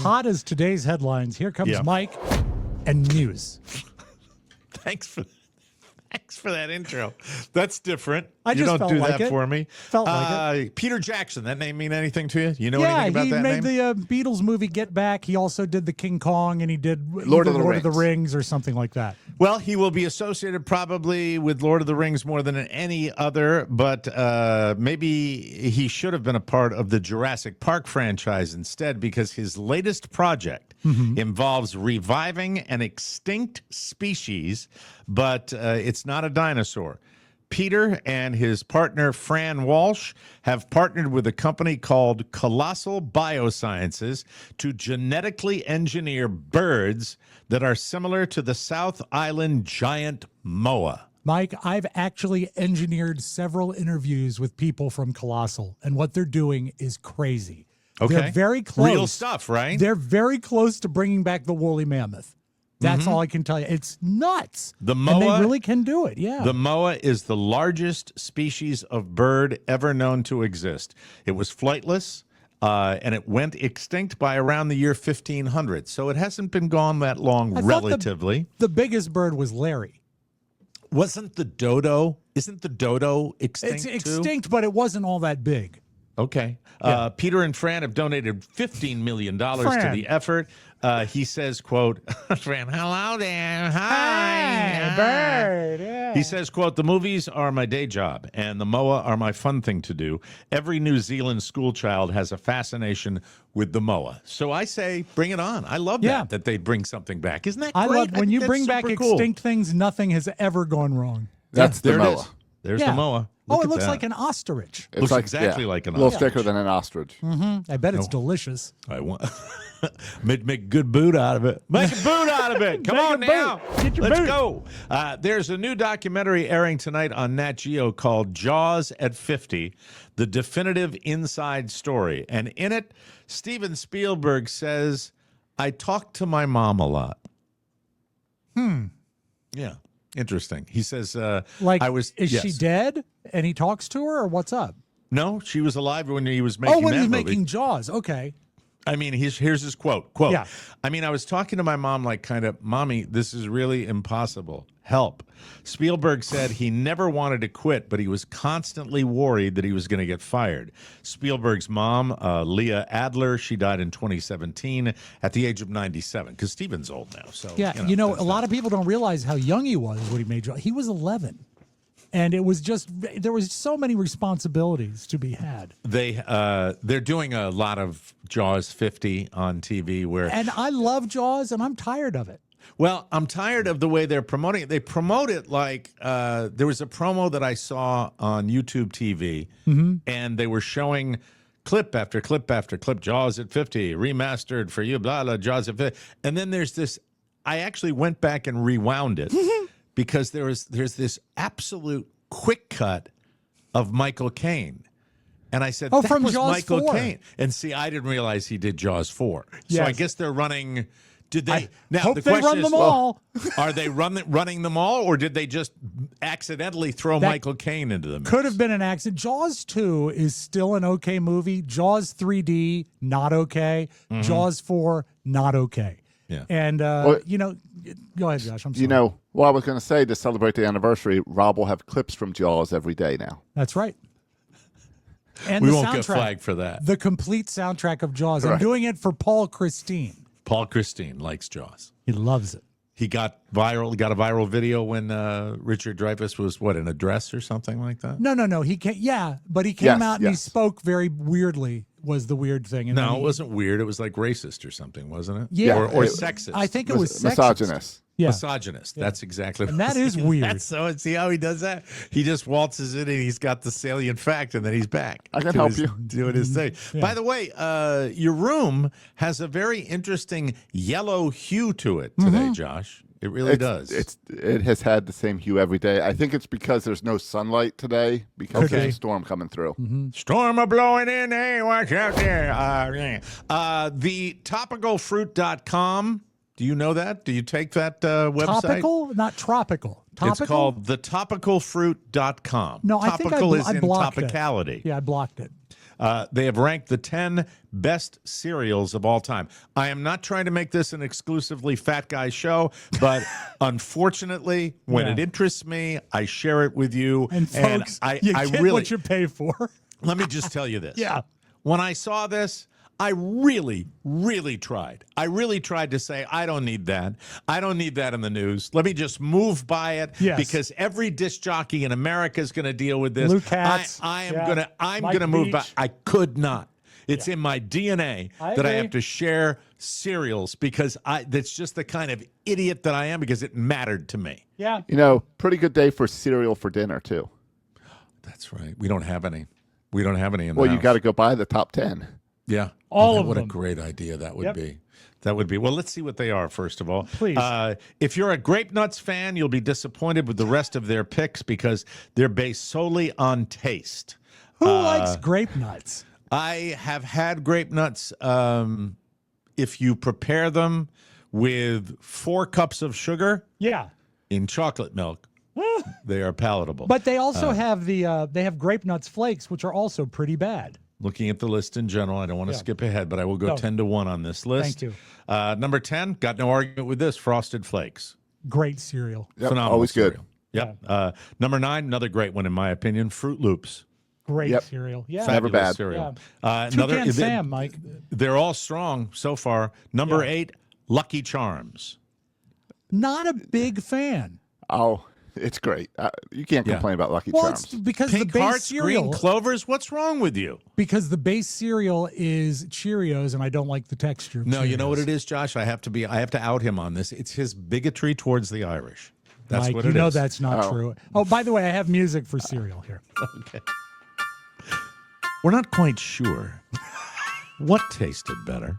Hot as today's headlines. Here comes Mike and news. Thanks for that intro. That's different. I You just don't felt do like that it. for me. Felt like it. Peter Jackson. That name mean anything to you? You know anything about he that made name? the Beatles movie Get Back. He also did the King Kong, and he did Lord of the Rings or something like that. Well, he will be associated probably with Lord of the Rings more than any other, but maybe he should have been a part of the Jurassic Park franchise instead, because his latest project involves reviving an extinct species, but it's not a dinosaur. Peter and his partner, Fran Walsh, have partnered with a company called Colossal Biosciences to genetically engineer birds that are similar to the South Island giant moa. Mike, I've actually engineered several interviews with people from Colossal, and what they're doing is crazy. Okay. They're very close. Real stuff, right? They're very close to bringing back the woolly mammoth. That's all I can tell you. It's nuts. The moa, and they really can do it, yeah. The moa is the largest species of bird ever known to exist. It was flightless, and it went extinct by around the year 1500. So it hasn't been gone that long, I thought relatively. The biggest bird was Larry. Isn't the dodo extinct It's extinct, but it wasn't all that big. Okay. Yeah. Peter and Fran have donated $15 million to the effort. He says, quote, Fran, hello there. Hi. Bird. Yeah. He says, quote, the movies are my day job and the moa are my fun thing to do. Every New Zealand school child has a fascination with the moa. So I say, bring it on. I love that they bring something back. Isn't that great? I love when think you that's bring back super cool. extinct things, nothing has ever gone wrong. That's the There it moa. is. There's the moa. It looks like an ostrich. It's Looks like, exactly like an a little ostrich. thicker than an ostrich. I bet it's delicious. I want make good boot out of it. Make a boot out of it. Come Make on a now. boot. Get your Let's boot. go. There's a new documentary airing tonight on Nat Geo called Jaws at 50, The Definitive Inside Story. And in it, Steven Spielberg says, I talk to my mom a lot. Yeah. Interesting. He says, Is she dead and he talks to her, or what's up? No, she was alive when he was making when that he was movie. making Jaws. Okay. I mean, here's his quote. Quote. Yeah. I mean, I was talking to my mom like kind of, Mommy, this is really impossible. Help. Spielberg said he never wanted to quit, but he was constantly worried that he was going to get fired. Spielberg's mom, Leah Adler, she died in 2017 at the age of 97, because Steven's old now. So Yeah, a lot of people don't realize how young he was when he made Jaws. He was 11. And it was just, there was so many responsibilities to be had. They're doing a lot of Jaws 50 on TV where... And I love Jaws, and I'm tired of it. Well, I'm tired of the way they're promoting it. They promote it like there was a promo that I saw on YouTube TV, and they were showing clip after clip after clip, Jaws at 50, remastered for you, blah, blah, Jaws at 50. And then there's this, I actually went back and rewound it. Because there's this absolute quick cut of Michael Caine. And I said, that from was Jaws Michael 4. Caine. And see, I didn't realize he did Jaws 4. So I Yes. guess they're running... Did they? hope the they question run is, them all. Are they running them all, or did they just accidentally throw Michael Caine into the mix? Could have been an accident. Jaws 2 is still an okay movie. Jaws 3D, not okay. Jaws 4, not okay. Yeah. And, go ahead, Josh. I'm sorry. Well, I was going to say, to celebrate the anniversary, Rob will have clips from Jaws every day now. That's right. And We the won't get soundtrack, flagged for that. the complete soundtrack of Jaws. I'm doing it for Paul Christine. Paul Christine likes Jaws. He loves it. He got a viral video when Richard Dreyfuss was, in a dress or something like that? No. He came, but he came out and he yes. spoke very weirdly. Was the weird thing? And No, then it wasn't weird. It was like racist or something, wasn't it? Yeah. Or it- sexist. I think it was sexist. Misogynist. Yeah. Misogynist. That's exactly And what that is weird. That's so, see how he does that? He just waltzes in and he's got the salient fact, and then he's back. I can doing help his- you. Doing his thing. By the way, your room has a very interesting yellow hue to it today, Josh. It really does. It has had the same hue every day. I think it's because there's no sunlight today because Okay. there's a storm coming through. Storm a blowing in, hey, watch out there. The topicalfruit.com. Do you know that? Do you take that website? Topical, not tropical. Topical? It's called thetopicalfruit.com. No, I think Topical is I in blocked topicality. it. Yeah, I blocked it. They have ranked the 10 best cereals of all time. I am not trying to make this an exclusively fat guy show, but unfortunately, when it interests me, I share it with you. And folks, I you get really, what you pay for. let me just tell you this. Yeah. When I saw this, I really, really tried. I really tried to say, I don't need that. I don't need that in the news. Let me just move by it Yes. because every disc jockey in America is going to deal with this. Luke Katz. I'm Yeah. Mike gonna move by. Beach. I could not. It's in my DNA I that I agree. have to share cereals because that's just the kind of idiot that I am because it mattered to me. Yeah. Pretty good day for cereal for dinner, too. That's right. We don't have any. We don't have any in the Well, you house. got to go buy the top 10. Yeah. All of What them. a great idea that would Yep. be. That would be. Well, let's see what they are, first of all. Please. If you're a Grape Nuts fan, you'll be disappointed with the rest of their picks because they're based solely on taste. Who likes grape nuts? I have had Grape Nuts. If you prepare them with 4 cups of sugar Yeah. in chocolate milk, they are palatable. But they also have they have grape nuts flakes, which are also pretty bad. Looking at the list in general, I don't want to skip ahead, but I will go No. 10-1 on this list. Thank you. Number 10, got no argument with this, Frosted Flakes. Great cereal. Yep, Phenomenal always good. cereal. Yep. Number 9, another great one in my opinion, Fruit Loops. Great Yep. cereal. Yeah. Never Fabulous bad. cereal. Toucan Sam, Mike. They're all strong so far. Number 8, Lucky Charms. Not a big fan. Oh, it's great. You can't Yeah. complain about Lucky Well, Charms. it's because Pink the base Hearts, cereal. Green Clovers. What's wrong with you? Because the base cereal is Cheerios, and I don't like the texture. Of No, you know what Cheerios. it is, Josh? I have to out him on this. It's his bigotry towards the Irish. That's Mike, what you it know is. that's not true. Oh, by the way, I have music for cereal here. We're not quite sure what tasted better,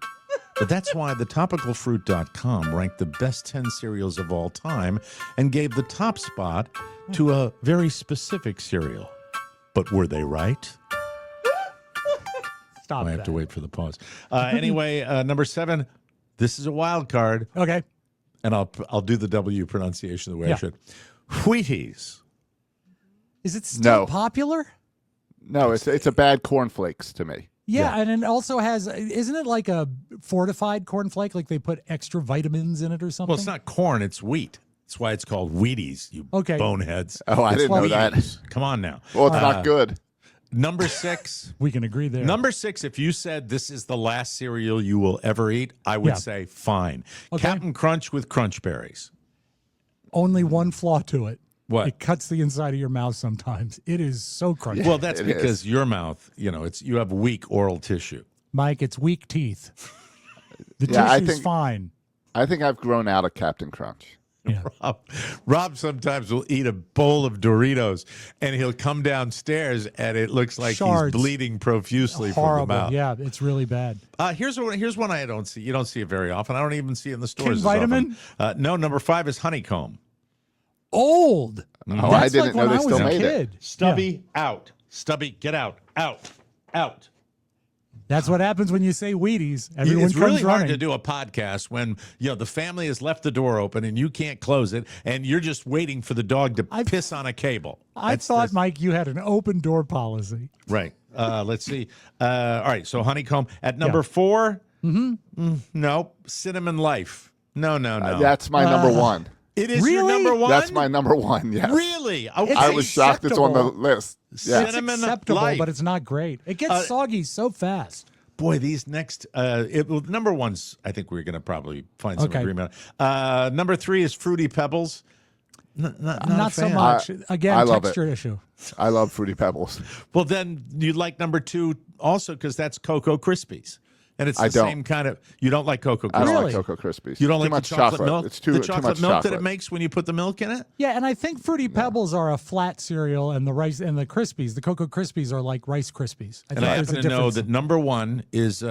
but that's why the topicalfruit.com ranked the best 10 cereals of all time and gave the top spot to a very specific cereal. But were they right? Stop I have that. to wait for the pause. Anyway, number 7, this is a wild card, Okay. and I'll do the W pronunciation the way I Yeah. should. Wheaties. Is it still No. popular? No, it's a bad cornflakes to me. Yeah, and it also has, isn't it like a fortified cornflake? Like they put extra vitamins in it or something? Well, it's not corn, it's wheat. That's why it's called Wheaties, you boneheads. Oh, I It's didn't know that. Wheaties. Come on now. Well, it's not good. Number 6. We can agree there. Number 6, if you said this is the last cereal you will ever eat, I would say fine. Okay. Captain Crunch with Crunch Berries. Only one flaw to it. What? It cuts the inside of your mouth sometimes. It is so crunchy. Well, that's It because is. your mouth, you have weak oral tissue. Mike, it's weak teeth. The Yeah, I tissue's think- fine. I think I've grown out of Captain Crunch. Yeah. Rob sometimes will eat a bowl of Doritos, and he'll come downstairs, and it looks like Shards. he's bleeding profusely from Horrible. the mouth. Yeah, it's really bad. Here's one I don't see. You don't see it very often. I don't even see it in the stores. King as Vitamin? often. No, number 5 is honeycomb. Old. Oh, That's I didn't like know when they I was still a made it. kid. Stubby out. Stubby, get out. Out. That's what happens when you say Wheaties. Everyone It's comes really hard running. to do a podcast when the family has left the door open and you can't close it, and you're just waiting for the dog to piss on a cable. I thought, Mike, you had an open door policy. Right. Let's see. All right. So honeycomb at number 4. Nope. Cinnamon Life. No. That's my number one. It is Really? your number 1. That's my number one. Yes. Really. Okay. I was shocked it's on the acceptable. list. Yeah. It's Cinnamon acceptable, Life. but it's not great. It gets soggy so fast. Boy, these next number 1's, I think we're going to probably find some Okay. agreement. Number 3 is Fruity Pebbles. Not a Not so fan. much. Again, I love texture it. issue. I love Fruity Pebbles. Well, then you like number 2 also because that's Cocoa Krispies. And it's I the don't. same kind of. You don't like Cocoa I don't Krispies. Really? like Cocoa Krispies. You don't Too like much the chocolate milk? It's too the too chocolate much milk chocolate. that it makes when you put the milk in it? Yeah, and I think Fruity Pebbles are a flat cereal, and the rice and the Krispies, the Cocoa Krispies, are like Rice Krispies. And I there's happen a to know difference. that number 1 is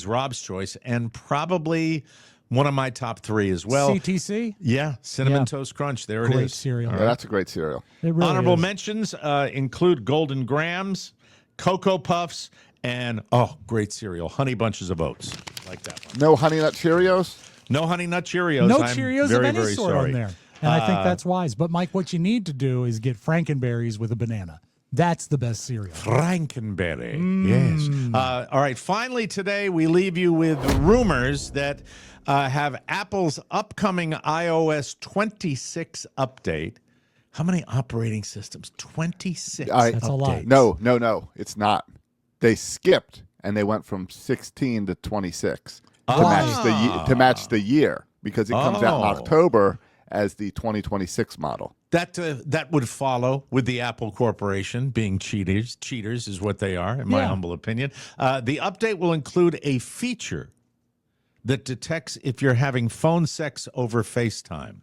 Rob's choice and probably one of my top 3 as well. CTC, Yeah, Cinnamon Yeah. Toast Crunch. There it great is. cereal. Yeah, that's a great cereal. It really Honorable is. mentions include Golden Grams, Cocoa Puffs, and great cereal, Honey Bunches of Oats. Like that one. No Honey Nut Cheerios? No Honey Nut Cheerios. No I'm Cheerios very, of any very sort sorry. on there, and I think that's wise. But Mike, what you need to do is get Frankenberries with a banana. That's the best cereal. Frankenberry. Yes. All right. Finally, today we leave you with rumors that have Apple's upcoming iOS 26 update. How many operating systems? 26. That's a lot. No. It's not. They skipped and they went from 16 to 26 to match the year because it comes out in October as the 2026 model. That would follow with the Apple Corporation being cheaters. Cheaters is what they are, in my humble opinion. The update will include a feature that detects if you're having phone sex over FaceTime.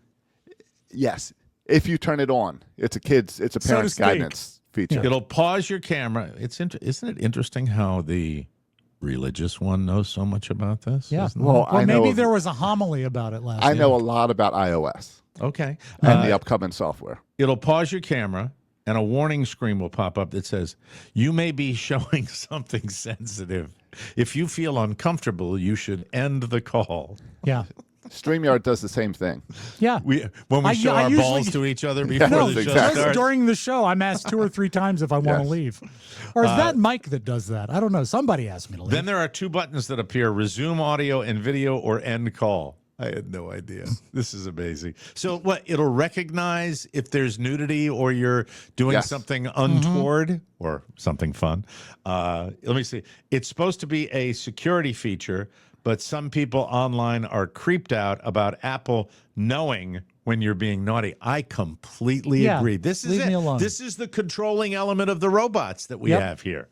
Yes, if you turn it on, it's a parent's speak. guidance feature. It'll pause your camera. Isn't it interesting how the religious one knows so much about this? Yeah. Isn't it? Well, I know maybe there was a homily about it last. I year. know a lot about iOS Okay. and the upcoming software. It'll pause your camera, and a warning screen will pop up that says, you may be showing something sensitive. If you feel uncomfortable, you should end the call. Yeah. StreamYard does the same thing. Yeah. When we show I our usually- balls to each other before No, the show exactly. just starts. during the show, I'm asked 2 or 3 times if I want to Yes. leave. Or is that Mike that does that? I don't know. Somebody asked me to leave. Then there are 2 buttons that appear, resume audio and video or end call. I had no idea. This is amazing. So what, it'll recognize if there's nudity or you're doing Yes. something untoward or something fun. Let me see. It's supposed to be a security feature, but some people online are creeped out about Apple knowing when you're being naughty. I completely Yeah, agree. This is leave it. me alone. This is the controlling element of the robots that we Yep. have here.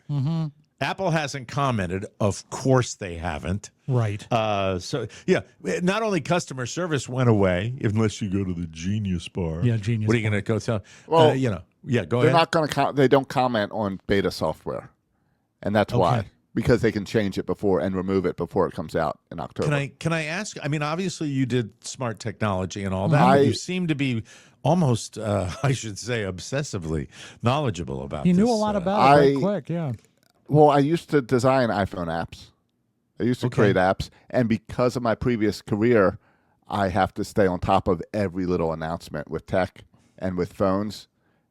Apple hasn't commented. Of course they haven't. Right. So, yeah, not only customer service went away, unless you go to the Genius Bar. Yeah, Genius What are you going to go tell? Well, go They're ahead. not going to. They don't comment on beta software, and that's why, because they can change it before and remove it before it comes out in October. Can I ask? I mean, obviously you did smart technology and all that. But you seem to be almost, I should say, obsessively knowledgeable about. He knew this, a lot about it right quick. Yeah. Well, I used to design iPhone apps. I used to create apps, and because of my previous career, I have to stay on top of every little announcement with tech and with phones,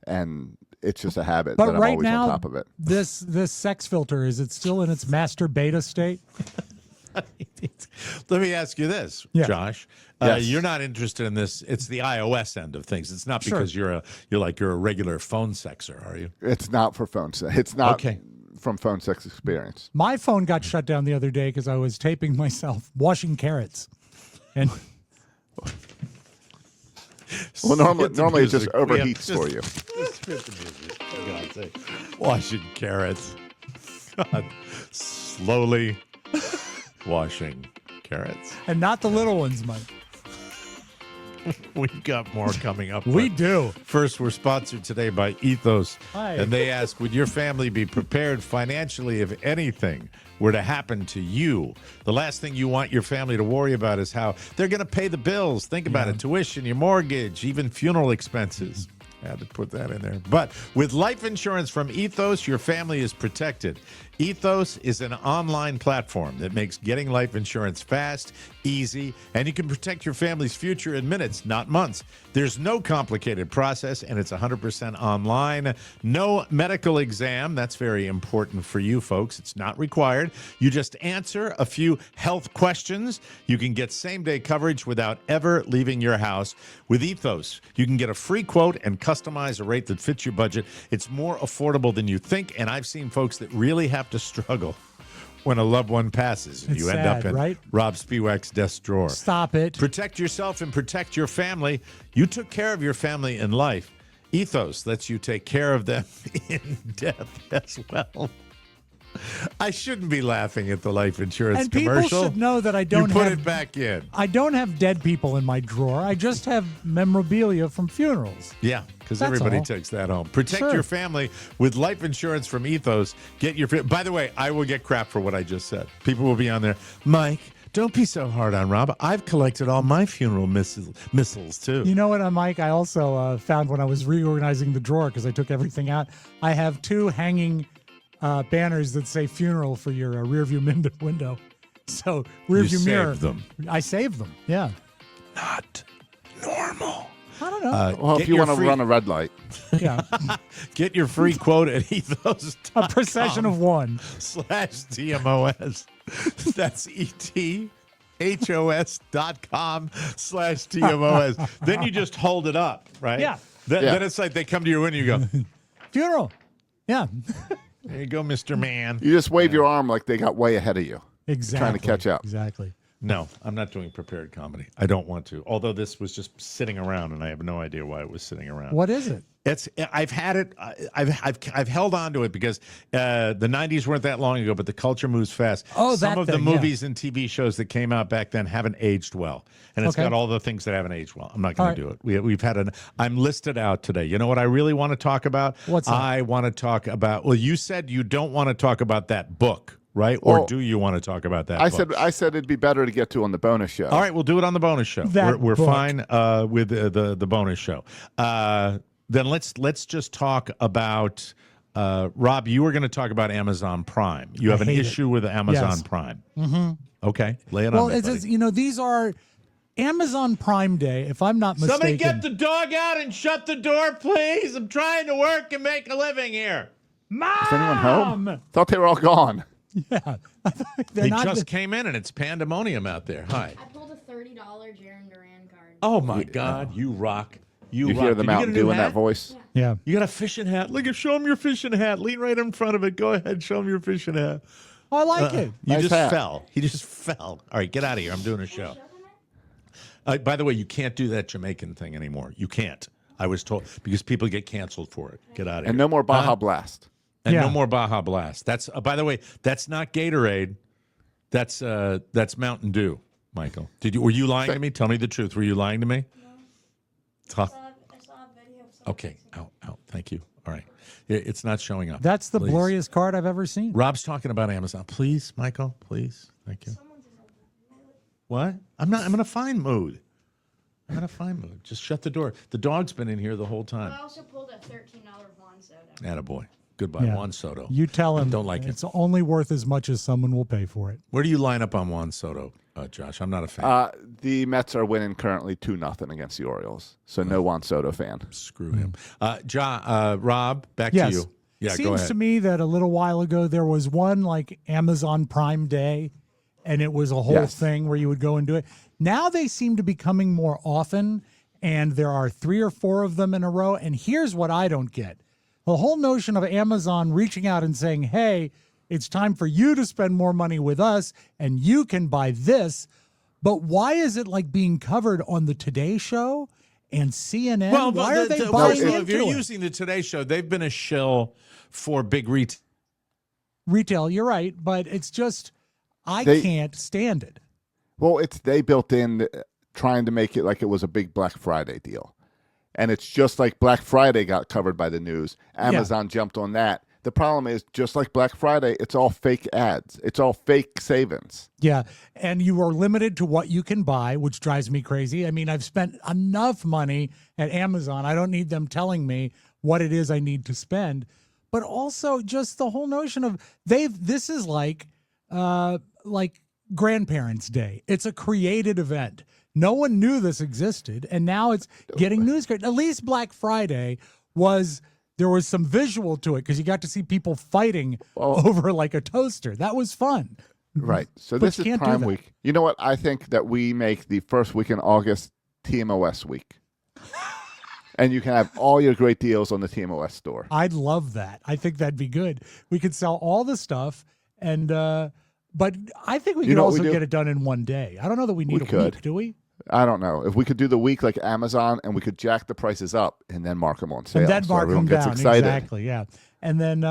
and it's just a habit But that I'm right always now, on top of it. this sex filter, is it still in its master beta state? Let me ask you this, Yeah. Josh. Yes. You're not interested in this. It's the iOS end of things. It's not Sure. because you're a regular phone sexer, are you? It's not for phone sex. It's not Okay. from phone sex experience. My phone got shut down the other day because I was taping myself washing carrots. And Well, normally it just music. We have- overheats for you. Just hit the music, for God's sake. Washing carrots. God. Slowly washing carrots. and not the little ones, Mike. We've got more coming up. We but do. First, we're sponsored today by Ethos. Hi. And they ask, would your family be prepared financially if anything were to happen to you? The last thing you want your family to worry about is how they're going to pay the bills. Think about it. Tuition, your mortgage, even funeral expenses. I had to put that in there. But with life insurance from Ethos, your family is protected. Ethos is an online platform that makes getting life insurance fast, easy, and you can protect your family's future in minutes, not months. There's no complicated process, and it's 100% online. No medical exam. That's very important for you folks. It's not required. You just answer a few health questions. You can get same-day coverage without ever leaving your house. With Ethos, you can get a free quote and customize a rate that fits your budget. It's more affordable than you think, and I've seen folks that really have to struggle when a loved one passes. It's You end sad, up in right? Rob Spiewak's desk drawer. Stop it. Protect yourself and protect your family. You took care of your family in life. Ethos lets you take care of them in death as well. I shouldn't be laughing at the life insurance And people commercial. should know that I don't you put have it back in. I don't have dead people in my drawer. I just have memorabilia from funerals. Yeah, because That's everybody all. takes that home. Protect Sure. your family with life insurance from Ethos. Get your. By the way, I will get crap for what I just said. People will be on there. Mike, don't be so hard on Rob. I've collected all my funeral missiles too. You know what, Mike? I also found when I was reorganizing the drawer because I took everything out. I have two hanging banners that say funeral for your rearview window. So rearview saved mirror. them. I saved them. Yeah. Not normal. I don't know. Well, if Get you your want to free- run a red light, Yeah. Get your free quote at Ethos. A procession of one. /TMOS. That's ETHOS.com/TMOS. Then you just hold it up, right? Yeah. Then it's like they come to your window, you go, Funeral. Yeah. there you go, Mr. Man. you just wave your arm like they got way ahead of you. Exactly. Trying to catch up. Exactly. No, I'm not doing prepared comedy. I don't want to. Although this was just sitting around, and I have no idea why it was sitting around. What is it? I've had it. I've held on to it because the '90s weren't that long ago, but the culture moves fast. Oh, some that of the thing, yeah. movies and TV shows that came out back then haven't aged well, and it's Okay. got all the things that haven't aged well. I'm not All going to do it. We've had an. I'm listed out today. You know what I really want to talk about? What's that? I want to talk about. Well, you said you don't want to talk about that book, right? Well, or do you want to talk about that? I book? said it'd be better to get to on the bonus show. All right, we'll do it on the bonus show. That We're book. fine with the bonus show. Then let's just talk about Rob. You were going to talk about Amazon Prime. You have an hate issue with Amazon Yes. Prime. Mm-hmm. Okay, lay it Well, on me, it's buddy. just, these are Amazon Prime Day, if I'm not mistaken. Somebody get the dog out and shut the door, please. I'm trying to work and make a living here. Is anyone home? Thought they were all gone. Yeah. They're He not just came in and it's pandemonium out there. Hi. I pulled a $30 Jaron Duran card. Oh my God, you rock. You rock. hear Did them you out get a new doing hat? that voice. Yeah. You got a fishing hat. Look at, show them your fishing hat. Lean right in front of it. Go ahead, show them your fishing hat. Oh, I like it. You Nice just hat. fell. He just fell. All right, get out of here. I'm doing a show. By the way, you can't do that Jamaican thing anymore. You can't. I was told because people get canceled for it. Get out of here. And no more Baja Huh? Blast. And Yeah. no more Baja Blast. That's by the way, that's not Gatorade. That's Mountain Dew, Michael. Were you lying to me? Tell me the truth. Were you lying to me? No. I saw a video of someone Okay. Out. Thank you. All right. It's not showing up. That's the Please. blurriest card I've ever seen. Rob's talking about Amazon. Please, Michael, please. Thank you. What? I'm in a fine mood. I'm in a fine mood. Just shut the door. The dog's been in here the whole time. I also pulled a $13 Vaughn soda. Attaboy. Goodbye, Yeah. Juan Soto. You tell him Don't like it. it's only worth as much as someone will pay for it. Where do you line up on Juan Soto, Josh? I'm not a fan. The Mets are winning currently 2-0 against the Orioles, so no Juan Soto fan. Screw him. Rob, back Yes. to you. Yeah, go Seems ahead. to me that a little while ago there was one like Amazon Prime Day, and it was a whole Yes. thing where you would go and do it. Now they seem to be coming more often, and there are 3 or 4 of them in a row. And here's what I don't get. The whole notion of Amazon reaching out and saying, hey, it's time for you to spend more money with us, and you can buy this. But why is it like being covered on the Today Show and CNN? Why are they buying into if you're it? using the Today Show, they've been a shill for big Retail, you're right, but it's just I can't stand it. Well, they built in trying to make it like it was a big Black Friday deal. And it's just like Black Friday got covered by the news. Amazon jumped on that. The problem is, just like Black Friday, it's all fake ads. It's all fake savings. Yeah, and you are limited to what you can buy, which drives me crazy. I mean, I've spent enough money at Amazon. I don't need them telling me what it is I need to spend. But also just the whole notion of this is like Grandparents' Day. It's a created event. No one knew this existed, and now it's getting news. At least Black Friday there was some visual to it because you got to see people fighting over like a toaster. That was fun. Right. So But this you is can't do Prime that. Week. You know what? I think that we make the first week in August TMOS week. And you can have all your great deals on the TMOS store. I'd love that. I think that'd be good. We could sell all the stuff, and but I think we could know what we also do? get it done in one day. I don't know that we need a could. week, do we? I don't know. If we could do the week like Amazon and we could jack the prices up and then mark them on sale. And then so mark everyone them gets down. excited. Exactly, yeah. And then,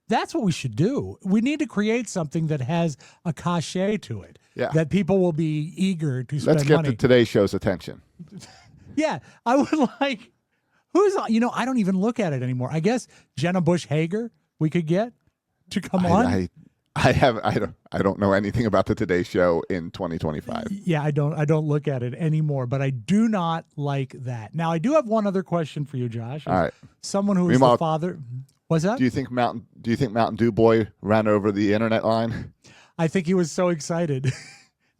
that's what we should do. We need to create something that has a cachet to it. Yeah. That people will be eager to spend Let's get money. the Today Show's attention. Yeah, I would like. Who's on? I don't even look at it anymore. I guess Jenna Bush Hager we could get to come on. I don't know anything about the Today Show in 2025. Yeah, I don't look at it anymore, but I do not like that. Now, I do have one other question for you, Josh. All right. Someone who is the Meanwhile, father. What's that? Do you think Mountain Dew Boy ran over the internet line? I think he was so excited.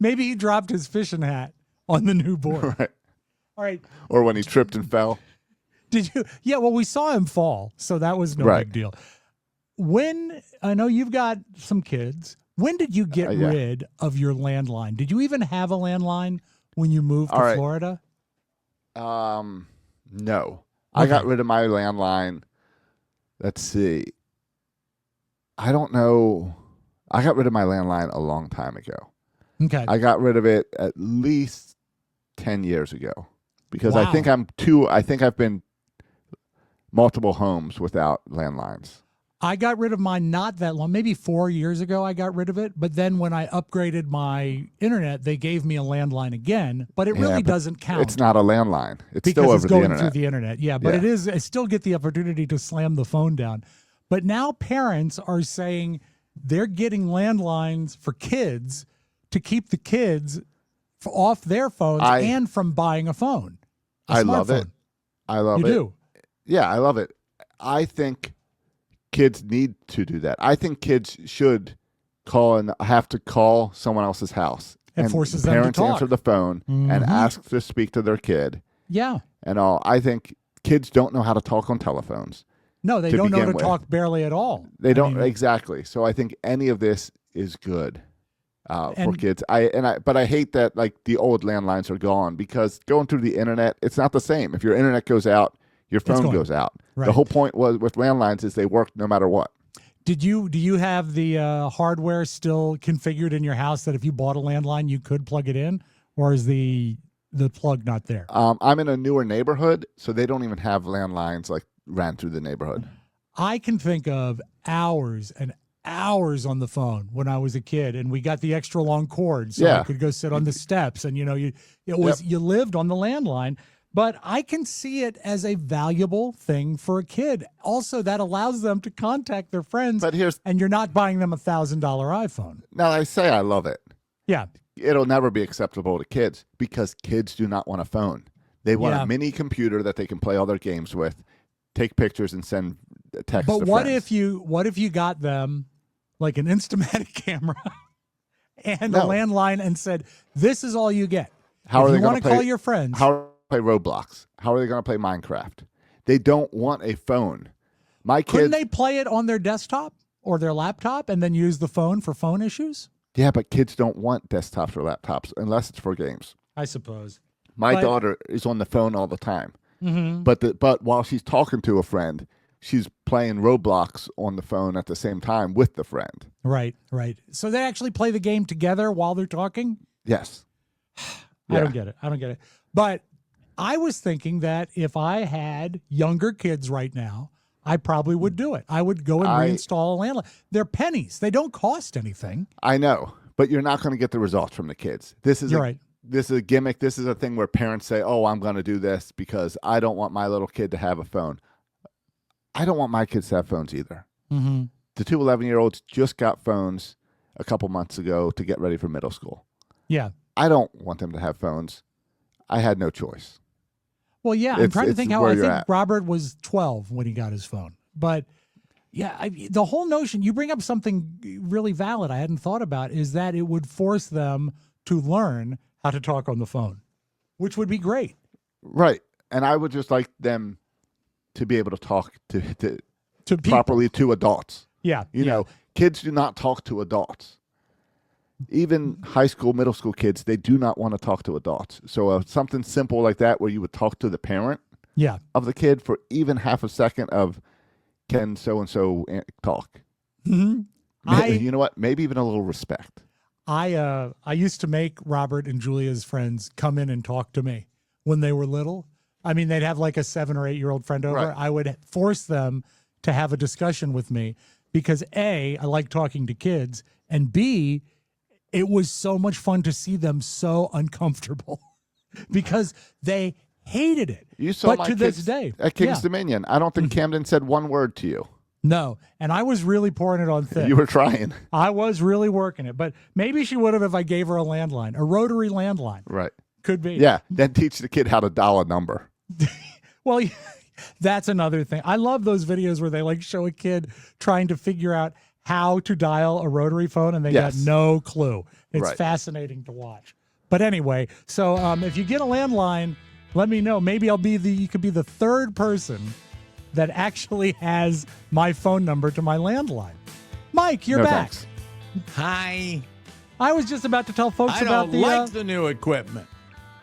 Maybe he dropped his fishing hat on the new board. Right. All right. Or when he tripped and fell? Did you? Yeah, well, we saw him fall, so that was no Right. big deal. When I know you've got some kids, when did you get Yeah. rid of your landline? Did you even have a landline when you moved to All right. Florida? No. I got rid of my landline. Let's see. I don't know. I got rid of my landline a long time ago. Okay. I got rid of it at least 10 years ago because Wow. I think I've been multiple homes without landlines. I got rid of mine not that long, maybe 4 years ago I got rid of it. But then when I upgraded my internet, they gave me a landline again, but it really but doesn't count. It's not a landline. It's because still over it's going the internet. through the internet. Yeah, but Yeah. it is. I still get the opportunity to slam the phone down. But now parents are saying they're getting landlines for kids to keep the kids off their phones and from buying a phone. I love it. smartphone. I love You it. do? Yeah, I love it. I think kids need to do that. I think kids should have to call someone else's house. It forces them to parents talk. answer the phone and Mhm. ask to speak to their kid Yeah. and all. I think kids don't know how to talk on telephones. No, they to don't know begin to with. talk barely at all. They I don't mean, exactly. So I think any of this is good for And- kids. But I hate that like the old landlines are gone because going through the internet, it's not the same. If your internet goes out, your phone gone. goes out. Right. The whole point was with landlines is they work no matter what. Do you have the hardware still configured in your house that if you bought a landline you could plug it in, or is the plug not there? I'm in a newer neighborhood, so they don't even have landlines like ran through the neighborhood. I can think of hours and hours on the phone when I was a kid, and we got the extra long cord, so I Yeah. could go sit on the steps, and you lived on the landline. But I can see it as a valuable thing for a kid. Also, that allows them to contact their friends. But and you're not buying them $1,000 iPhone. Now I say I love it. Yeah. It'll never be acceptable to kids because kids do not want a phone. They want Yeah. a mini computer that they can play all their games with, take pictures and send text. But to what friends. if you got them like an Instamatic camera and No. a landline and said, "This is all you get. How if are they you going want to to call your friends?" How are they going to play Roblox? How are they going to play Minecraft? They don't want a phone. My Couldn't kids. they play it on their desktop or their laptop and then use the phone for phone issues? Yeah, but kids don't want desktops or laptops unless it's for games. I suppose. My But- daughter is on the phone all the time. Mm-hmm. But while she's talking to a friend, she's playing Roblox on the phone at the same time with the friend. Right. So they actually play the game together while they're talking? Yes. I don't get it. But I was thinking that if I had younger kids right now, I probably would do it. I would go and reinstall a landline. They're pennies. They don't cost anything. I know, but you're not going to get the results from the kids. This is right. This is a gimmick. This is a thing where parents say, "Oh, I'm going to do this because I don't want my little kid to have a phone." I don't want my kids to have phones either. Mm-hmm. The two 11-year-olds just got phones a couple months ago to get ready for middle school. Yeah. I don't want them to have phones. I had no choice. Well, yeah, I'm trying to think how where I you're think at. Robert was 12 when he got his phone. But yeah, the whole notion, you bring up something really valid I hadn't thought about, is that it would force them to learn how to talk on the phone, which would be great. Right. And I would just like them to be able to talk to people. properly to adults. Yeah. You know, kids do not talk to adults. Even high school, middle school kids, they do not want to talk to adults. So something simple like that where you would talk to the parent of the kid for even half a second of, can so-and-so talk? Mm-hmm. You know what? Maybe even a little respect. I used to make Robert and Julia's friends come in and talk to me when they were little. I mean, they'd have like a 7 or 8 year old friend over. Right. I would force them to have a discussion with me because A, I like talking to kids, and B, it was so much fun to see them so uncomfortable because they hated it. You saw but my to kids this day at King's yeah. Dominion. I don't think Camden said one word to you. No, and I was really pouring it on thick. You were trying. I was really working it, but maybe she would have if I gave her a landline, a rotary landline. Right. Could be. Yeah. Then teach the kid how to dial a number. Well, that's another thing. I love those videos where they like show a kid trying to figure out how to dial a rotary phone and they got no clue. It's fascinating to watch. But anyway, so if you get a landline, let me know. Maybe you could be the third person that actually has my phone number to my landline. Mike, you're back. Thanks. Hi. I was just about to tell folks I about don't like the new equipment.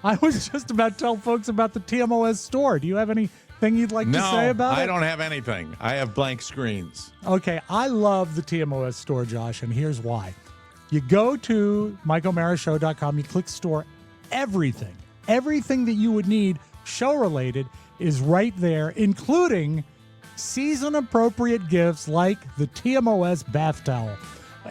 I was just about to tell folks about the TMOS store. Do you have anything you'd like to say about it? I don't have anything. I have blank screens. Okay, I love the TMOS store, Josh, and here's why. You go to MikeO'MaraShow.com, you click store, everything that you would need show-related is right there, including season-appropriate gifts like the TMOS bath towel.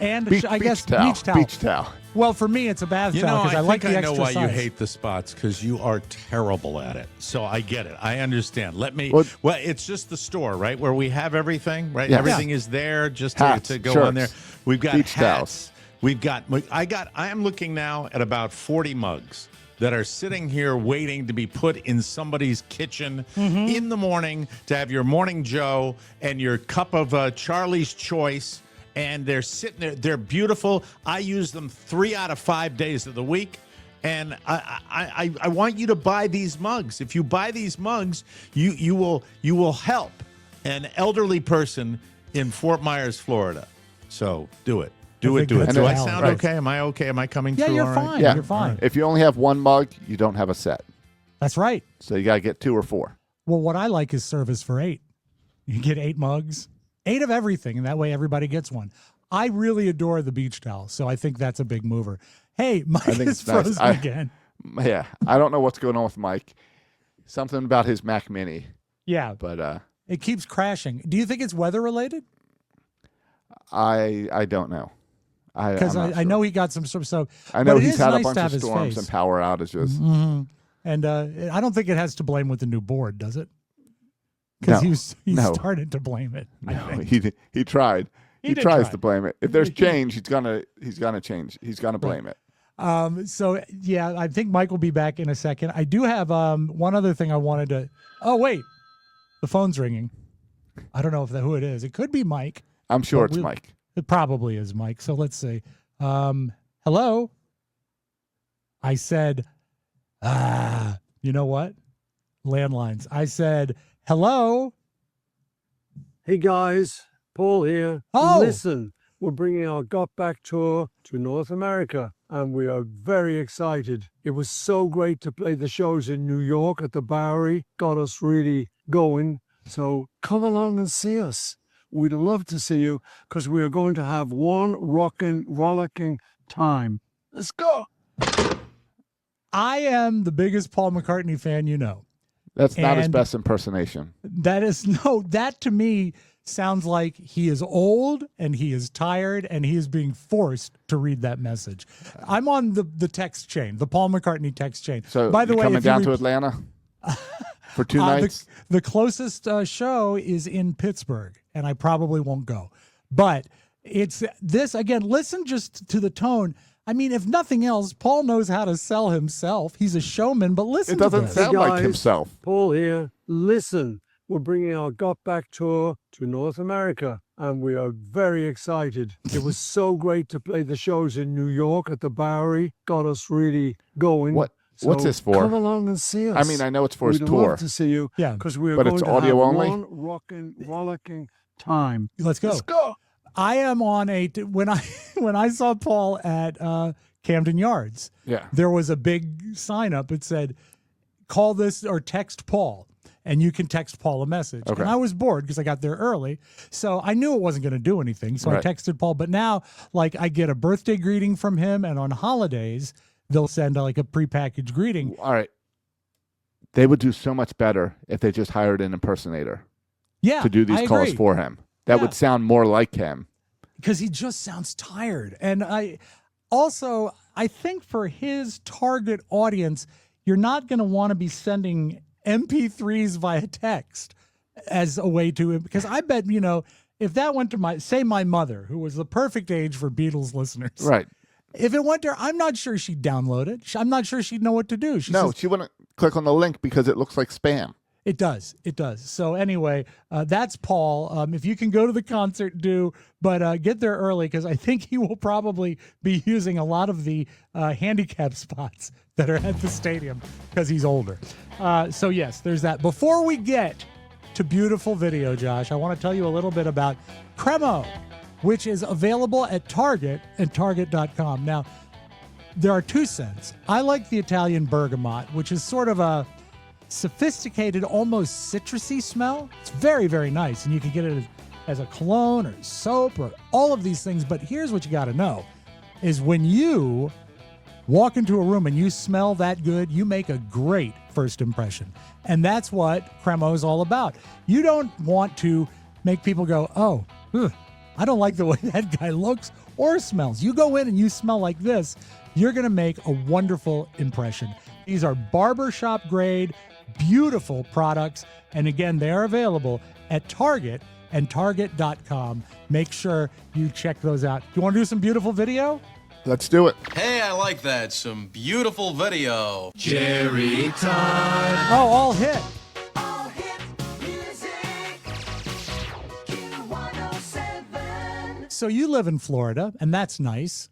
And beach towel. Beach towel. Well, for me, it's a bath towel because I like the extra I know why size. you hate the spots, because you are terrible at it. So I get it. I understand. Well, it's just the store, right, where we have everything, right? Yeah. Everything is there just Hats, to go shirts, on there. We've got beach hats. We've got. I am looking now at about 40 mugs that are sitting here waiting to be put in somebody's kitchen in the morning to have your morning Joe and your cup of Charlie's Choice. And they're sitting there. They're beautiful. I use them 3 out of 5 days of the week. And I want you to buy these mugs. If you buy these mugs, you will help an elderly person in Fort Myers, Florida. So do it. Do it. Do I sound okay? Am I okay? Am I coming through? You're all fine. right? Yeah. You're fine. If you only have one mug, you don't have a set. That's right. So you got to get 2 or 4. Well, what I like is service for 8. You get 8 mugs. 8 of everything, and that way everybody gets one. I really adore the beach towel, so I think that's a big mover. Hey, Mike is frozen again. Yeah, I don't know what's going on with Mike. Something about his Mac Mini. Yeah, but it keeps crashing. Do you think it's weather related? I don't know. Because I know he got some sort of stuff. I know he's had nice a bunch of storms and power outages. Mm-hmm. And I don't think it has to blame with the new board, does it? No, Because he started to blame it. No, he tried. He tries to blame it. If there's change, he's gonna change. He's gonna blame it. So yeah, I think Mike will be back in a second. I do have one other thing I wanted to. Oh wait, the phone's ringing. I don't know who it is. It could be Mike. I'm sure it's Mike. It probably is Mike. So let's see. Hello? I said, you know what? Landlines. I said, hello? Hey guys, Paul here. Oh. Listen, we're bringing our Got Back tour to North America, and we are very excited. It was so great to play the shows in New York at the Bowery, got us really going. So come along and see us. We'd love to see you because we are going to have one rocking, rollicking time. Let's go. I am the biggest Paul McCartney fan you know. That's not his best impersonation. That to me sounds like he is old and he is tired and he is being forced to read that message. I'm on the text chain, the Paul McCartney text chain. So by the way, coming down to Atlanta for 2 nights? The closest show is in Pittsburgh, and I probably won't go. But it's this, again, listen just to the tone. I mean, if nothing else, Paul knows how to sell himself. He's a showman, but listen to this. It doesn't sound like himself. Paul here. Listen, we're bringing our Got Back tour to North America, and we are very excited. It was so great to play the shows in New York at the Bowery. Got us really going. What's this for? Come along and see us. I mean, I know it's for his We'd tour. love to see you. Yeah. Because we're But going it's to audio have only? one rocking, rollicking time. Let's go. Let's go. I am on when I saw Paul at Camden Yards. Yeah. There was a big sign up. It said, "Call this or text Paul," and you can text Paul a message. Okay. And I was bored because I got there early, so I knew it wasn't going to do anything. So Right. I texted Paul. But now, like, I get a birthday greeting from him, and on holidays they'll send like a prepackaged greeting. All right. They would do so much better if they just hired an impersonator Yeah, to do these I calls agree. for him. That Yeah. would sound more like him. Because he just sounds tired. And I think for his target audience, you're not going to want to be sending MP3s via text as a way to, because I bet, if that went to my mother, who was the perfect age for Beatles listeners. Right. If it went to her, I'm not sure she'd download it. I'm not sure she'd know what to do. She No, says, she wouldn't click on the link because it looks like spam. It does. It does. So anyway, that's Paul. If you can go to the concert, do, but get there early because I think he will probably be using a lot of the handicap spots that are at the stadium because he's older. So yes, there's that. Before we get to beautiful video, Josh, I want to tell you a little bit about Cremo, which is available at Target and Target.com. Now, there are 2 scents. I like the Italian bergamot, which is sort of a sophisticated, almost citrusy smell. It's very, very nice, and you can get it as a cologne or soap or all of these things. But here's what you got to know is when you walk into a room and you smell that good, you make a great first impression. And that's what Cremo is all about. You don't want to make people go, oh, I don't like the way that guy looks or smells. You go in and you smell like this, you're going to make a wonderful impression. These are barbershop grade, beautiful products. And again, they are available at Target and Target.com. Make sure you check those out. You want to do some beautiful video? Let's do it. Hey, I like that. Some beautiful video. Jerry time. Oh, all hit. So you live in Florida, and that's nice.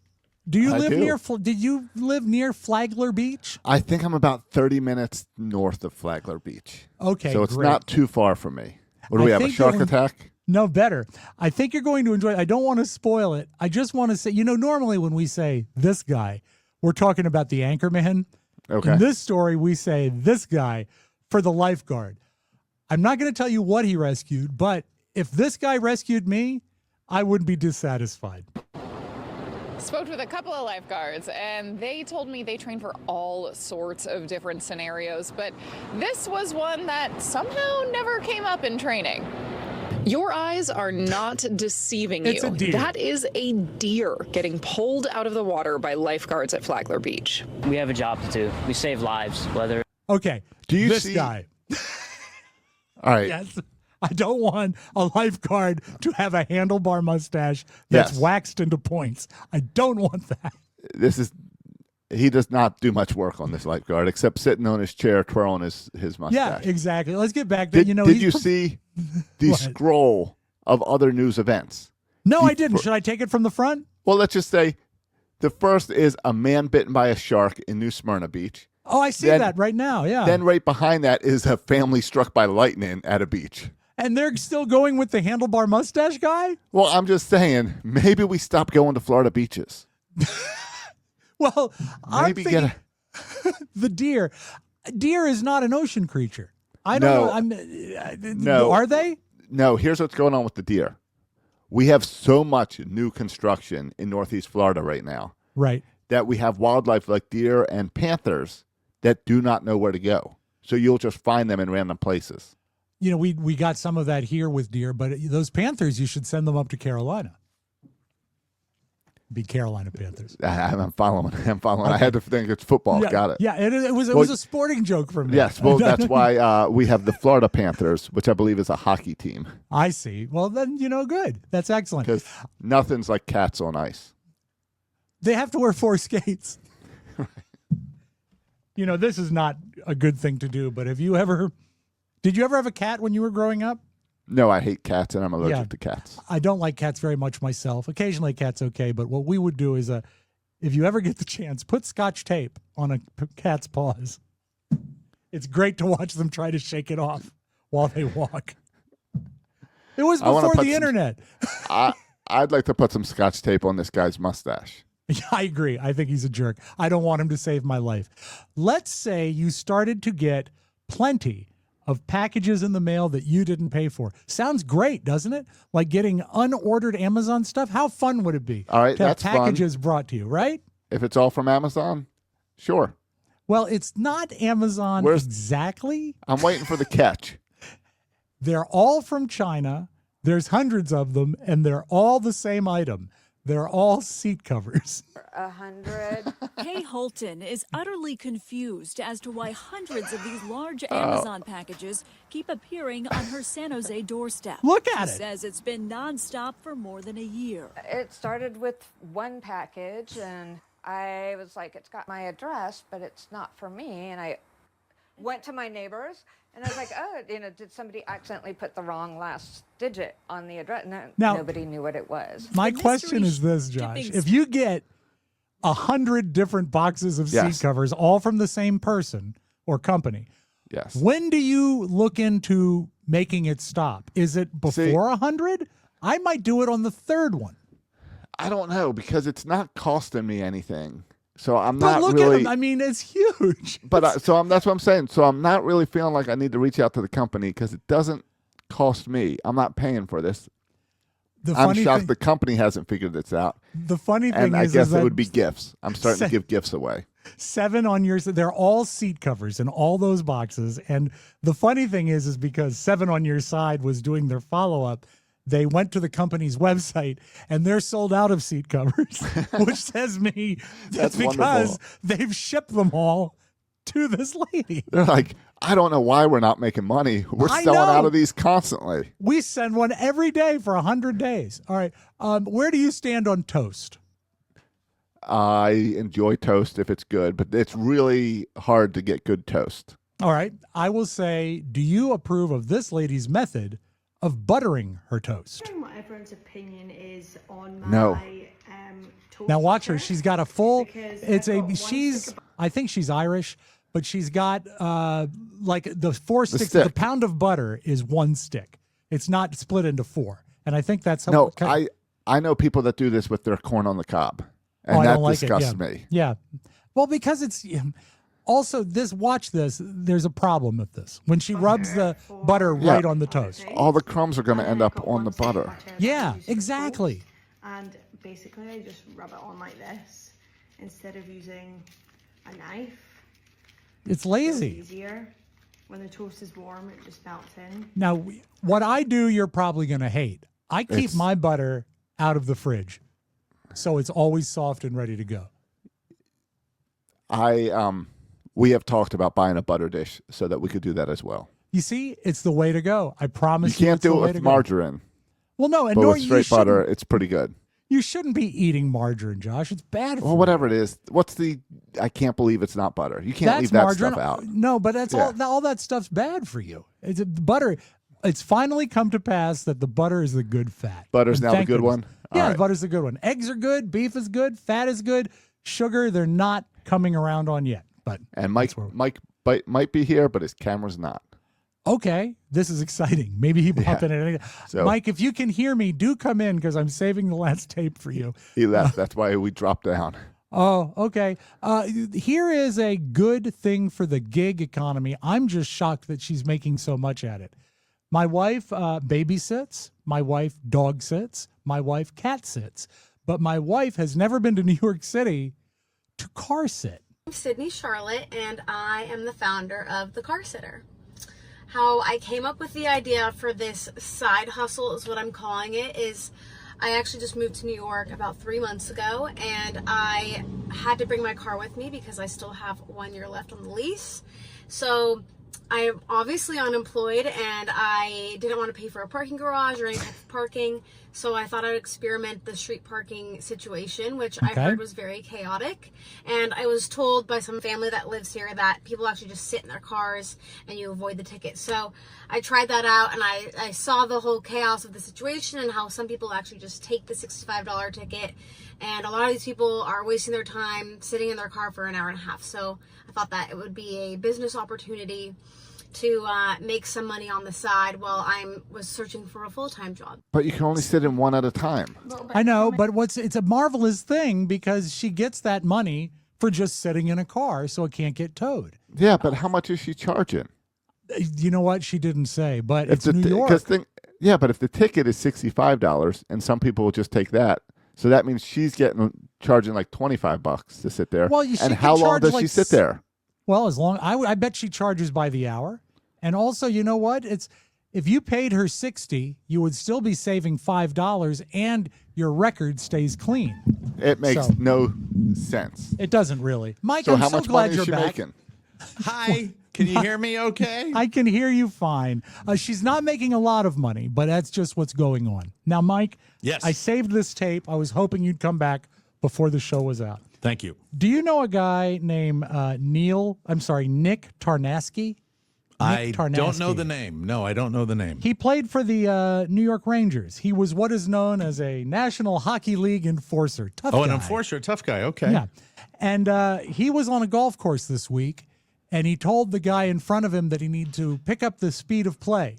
Do you I live do. near? Did you live near Flagler Beach? I think I'm about 30 minutes north of Flagler Beach. Okay, so it's great. not too far from me. What do we have, a think shark you'll- attack? No, better. I think you're going to enjoy it. I don't want to spoil it. I just want to say, normally when we say this guy, we're talking about the anchorman. Okay. In this story, we say this guy for the lifeguard. I'm not going to tell you what he rescued, but if this guy rescued me, I wouldn't be dissatisfied. Spoke with a couple of lifeguards, and they told me they train for all sorts of different scenarios, but this was one that somehow never came up in training. Your eyes are not deceiving you. It's a deer. That is a deer getting pulled out of the water by lifeguards at Flagler Beach. We have a job to do. We save lives, whether... Okay, Do you this see- guy. All right. Yes. I don't want a lifeguard to have a handlebar mustache that's Yes. waxed into points. I don't want that. This is He does not do much work on this lifeguard except sitting on his chair twirling his mustache. Yeah, exactly. Let's get back to Did you see the scroll of other news events? No, I didn't. Should I take it from the front? Well, let's just say the first is a man bitten by a shark in New Smyrna Beach. Oh, I see that right now. Yeah. Then right behind that is a family struck by lightning at a beach. And they're still going with the handlebar mustache guy? Well, I'm just saying, maybe we stop going to Florida beaches. Well, maybe I'm thinking the deer. Deer is not an ocean creature. I don't know. No. Are they? No, here's what's going on with the deer. We have so much new construction in Northeast Florida right now. Right. That we have wildlife like deer and panthers that do not know where to go. So you'll just find them in random places. You know, we got some of that here with deer, but those panthers, you should send them up to Carolina. Be Carolina Panthers. I'm following. Okay. I had to think it's football. Yeah, Got it. Yeah, it was a sporting joke from me. Yes, well, that's why we have the Florida Panthers, which I believe is a hockey team. I see. Well, then, good. That's excellent. Because nothing's like cats on ice. They have to wear 4 skates. This is not a good thing to do, but did you ever have a cat when you were growing up? No, I hate cats, and I'm allergic to cats. I don't like cats very much myself. Occasionally, a cat's okay, but what we would do is, if you ever get the chance, put Scotch tape on a cat's paws. It's great to watch them try to shake it off while they walk. It was before the internet. I'd like to put some Scotch tape on this guy's mustache. Yeah, I agree. I think he's a jerk. I don't want him to save my life. Let's say you started to get plenty of packages in the mail that you didn't pay for. Sounds great, doesn't it? Like getting unordered Amazon stuff. How fun would it be? All right, to have that's packages fun. Brought to you, right? If it's all from Amazon, sure. Well, it's not Amazon exactly. I'm waiting for the catch. They're all from China. There's hundreds of them, and they're all the same item. They're all seat covers. 100. Kay Holton is utterly confused as to why hundreds of these large Amazon packages keep appearing on her San Jose doorstep. Look at it. She says it's been nonstop for more than a year. It started with one package, and I was like, it's got my address, but it's not for me. And I went to my neighbors, and I was like, oh, did somebody accidentally put the wrong last digit on the address? And nobody knew what it was. My question is this, Josh. If you get 100 different boxes of seat covers, all from the same person or company, yes, when do you look into making it stop? Is it before 100? I might do it on the third one. I don't know, because it's not costing me anything. So I'm but not look really. at them. I mean, it's huge. But that's what I'm saying. So I'm not really feeling like I need to reach out to the company because it doesn't cost me. I'm not paying for this. I'm shocked the company hasn't figured this out. The funny thing and I is guess that it would be gifts. I'm starting to give gifts away. 7 on yours. They're all seat covers in all those boxes. And the funny thing is because 7 on your side was doing their follow-up, they went to the company's website and they're sold out of seat covers, which says me that's because wonderful. They've shipped them all to this lady. They're like, I don't know why we're not making money. We're selling out of these constantly. We send one every day for 100 days. All right. Where do you stand on toast? I enjoy toast if it's good, but it's really hard to get good toast. All right. I will say, do you approve of this lady's method of buttering her toast? What everyone's opinion is on my No. toast. Now watch her. She's got a full. Because It's I've a. got one She's. stick of- I think she's Irish, but she's got like the 4 sticks. stick. The pound of butter is 1 stick. It's not split into 4, and I think that's how. No, I know people that do this with their corn on the cob, and I that don't like disgusts it. me. Yeah. Well, because it's also this. Watch this. There's a problem with this. When she rubs the butter right on the toast. All the crumbs are going to end up on the butter. Yeah, exactly. And basically, I just rub it on like this instead of using a knife. It's lazy. It's easier. When the toast is warm, it just melts in. Now, what I do, you're probably going to hate. I keep my butter out of the fridge, so it's always soft and ready to go. We have talked about buying a butter dish so that we could do that as well. You see, it's the way to go. I promise You can't it's the do it way with to go. margarine. Well, no, and But nor with you straight butter, shouldn't. it's pretty good. You shouldn't be eating margarine, Josh. It's bad for Well, whatever it is. I can't believe it's not butter. You can't leave that margarine. stuff out. No, but that's all that stuff's bad for you. It's butter. It's finally come to pass that the butter is the good fat. Butter's And now the thank good goodness. one? Yeah, All right. butter's the good one. Eggs are good. Beef is good. Fat is good. Sugar, they're not coming around on yet. But And Mike might be here, but his camera's not. okay, this is exciting. Maybe he popped in at any. So- Mike, if you can hear me, do come in because I'm saving the last tape for you. He left. That's why we dropped down. Oh, okay. Here is a good thing for the gig economy. I'm just shocked that she's making so much at it. My wife babysits. My wife dog sits. My wife cat sits. But my wife has never been to New York City to car sit. I'm Sydney Charlotte, and I am the founder of The Car Sitter. How I came up with the idea for this side hustle is what I'm calling it is I actually just moved to New York about 3 months ago, and I had to bring my car with me because I still have 1 year left on the lease. So I'm obviously unemployed, and I didn't want to pay for a parking garage or any type of parking. So I thought I'd experiment the street parking situation, which I heard was very chaotic. And I was told by some family that lives here that people actually just sit in their cars and you avoid the ticket. So I tried that out, and I saw the whole chaos of the situation and how some people actually just take the $65 ticket. And a lot of these people are wasting their time sitting in their car for an hour and a half. So I thought that it would be a business opportunity to make some money on the side while I was searching for a full-time job. But you can only sit in one at a time. I know, but it's a marvelous thing because she gets that money for just sitting in a car so it can't get towed. Yeah, but how much is she charging? You know what? She didn't say, but If it's New York. But if the ticket is $65 and some people will just take that, so that means she's charging like $25 to sit there. Well, she and can how long charge does like she sit there? Well, as long I bet she charges by the hour. And also, you know what? It's if you paid her $60, you would still be saving $5 and your record stays clean. It makes no sense. It doesn't really. Mike, So I'm how so much glad money you're is she back. making? Hi. Can you hear me okay? I can hear you fine. She's not making a lot of money, but that's just what's going on. Now, Mike, Yes. I saved this tape. I was hoping you'd come back before the show was out. Thank you. Do you know a guy named Nick Tarnasky? I don't know the name. No, I don't know the name. He played for the New York Rangers. He was what is known as a National Hockey League enforcer. Tough guy. An enforcer, a tough guy. Okay. Yeah. And he was on a golf course this week, and he told the guy in front of him that he needed to pick up the speed of play.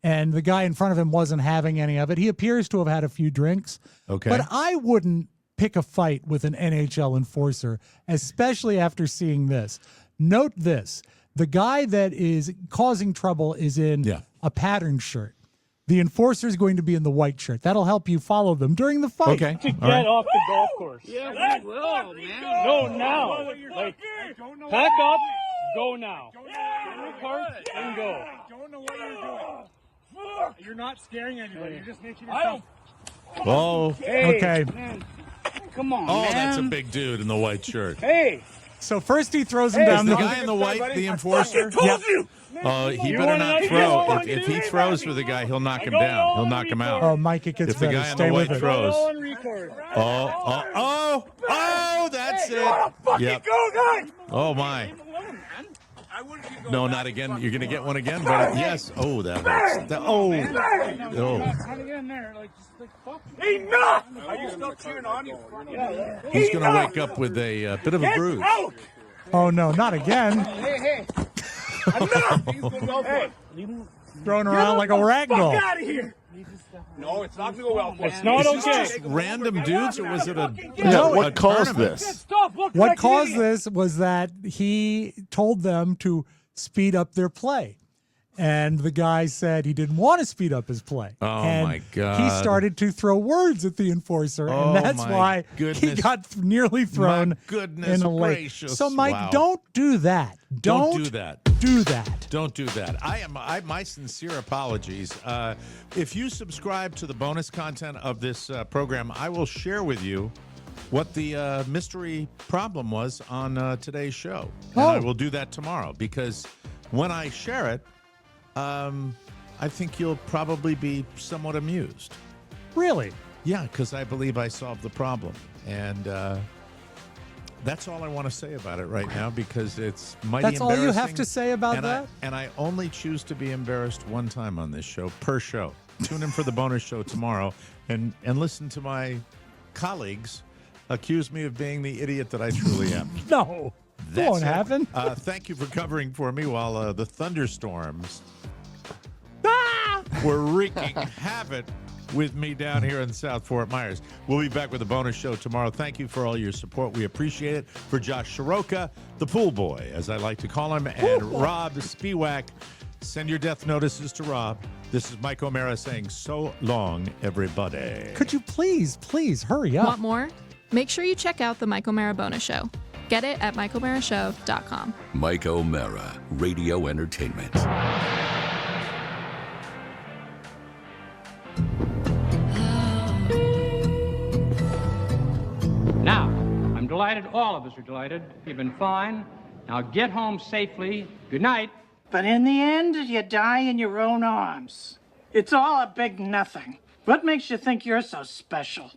And the guy in front of him wasn't having any of it. He appears to have had a few drinks. Okay. But I wouldn't pick a fight with an NHL enforcer, especially after seeing this. Note this. The guy that is causing trouble is in a patterned shirt. The enforcer is going to be in the white shirt. That'll help you follow them during the fight. Okay. To get off the golf course. Yeah, we will, man. Go now. Like, pack up, go now. Get in your car and go. I don't know what you're doing. You're not scaring anybody. You're just making yourself. Oh. Hey, Okay. man. Come on, Oh, man. that's a big dude in the white shirt. Hey. So first he throws him Is down the the guy in the white the enforcer? Yep. He You better wanna not know throw. what If he throws for the guy, he'll knock him down. He'll knock him out. Oh, Mike, it gets If the better. guy in Stay the with white it. throws. On record. Oh, that's Hey, it. fucking Yep. go, guys. Oh, my. No, not again. You're going to get one again? But yes. Oh, that hurts. Oh. Enough! Are you still cheering on you? He's going to wake up with a bit of a bruise. Oh, no, not again. Hey. Enough! Thrown around like a rag doll. Fuck out of here! No, it's not going to go well. It's Is not this okay. just random dudes, or was it a What caused tournament? this? What caused this was that he told them to speed up their play. And the guy said he didn't want to speed up his play. Oh, and my God. He started to throw words at the enforcer, Oh, and that's my why he goodness. got nearly thrown My goodness in a lake. gracious. So, Mike, Wow. don't do that. Don't do that. Do that. Don't do that. My sincere apologies. If you subscribe to the bonus content of this program, I will share with you what the mystery problem was on today's show. And I will do that tomorrow because when I share it, I think you'll probably be somewhat amused. Really? Yeah, because I believe I solved the problem. And that's all I want to say about it right now, because it's mighty That's all embarrassing. you have to say about that? And I only choose to be embarrassed one time on this show, per show. Tune in for the bonus show tomorrow and listen to my colleagues accuse me of being the idiot that I truly am. No, that won't happen. Thank you for covering for me while the thunderstorms were wreaking havoc with me down here in South Fort Myers. We'll be back with a bonus show tomorrow. Thank you for all your support. We appreciate it. For Josh Soroka, the pool boy, as I like to call him, and Rob Spiewak, send your death notices to Rob. This is Mike O'Mara saying so long, everybody. Could you please hurry up? Want more? Make sure you check out the Mike O'Mara bonus show. Get it at MikeO'MaraShow.com. Mike O'Mara, Radio Entertainment. Now, I'm delighted. All of us are delighted. You've been fine. Now get home safely. Good night. But in the end, you die in your own arms. It's all a big nothing. What makes you think you're so special?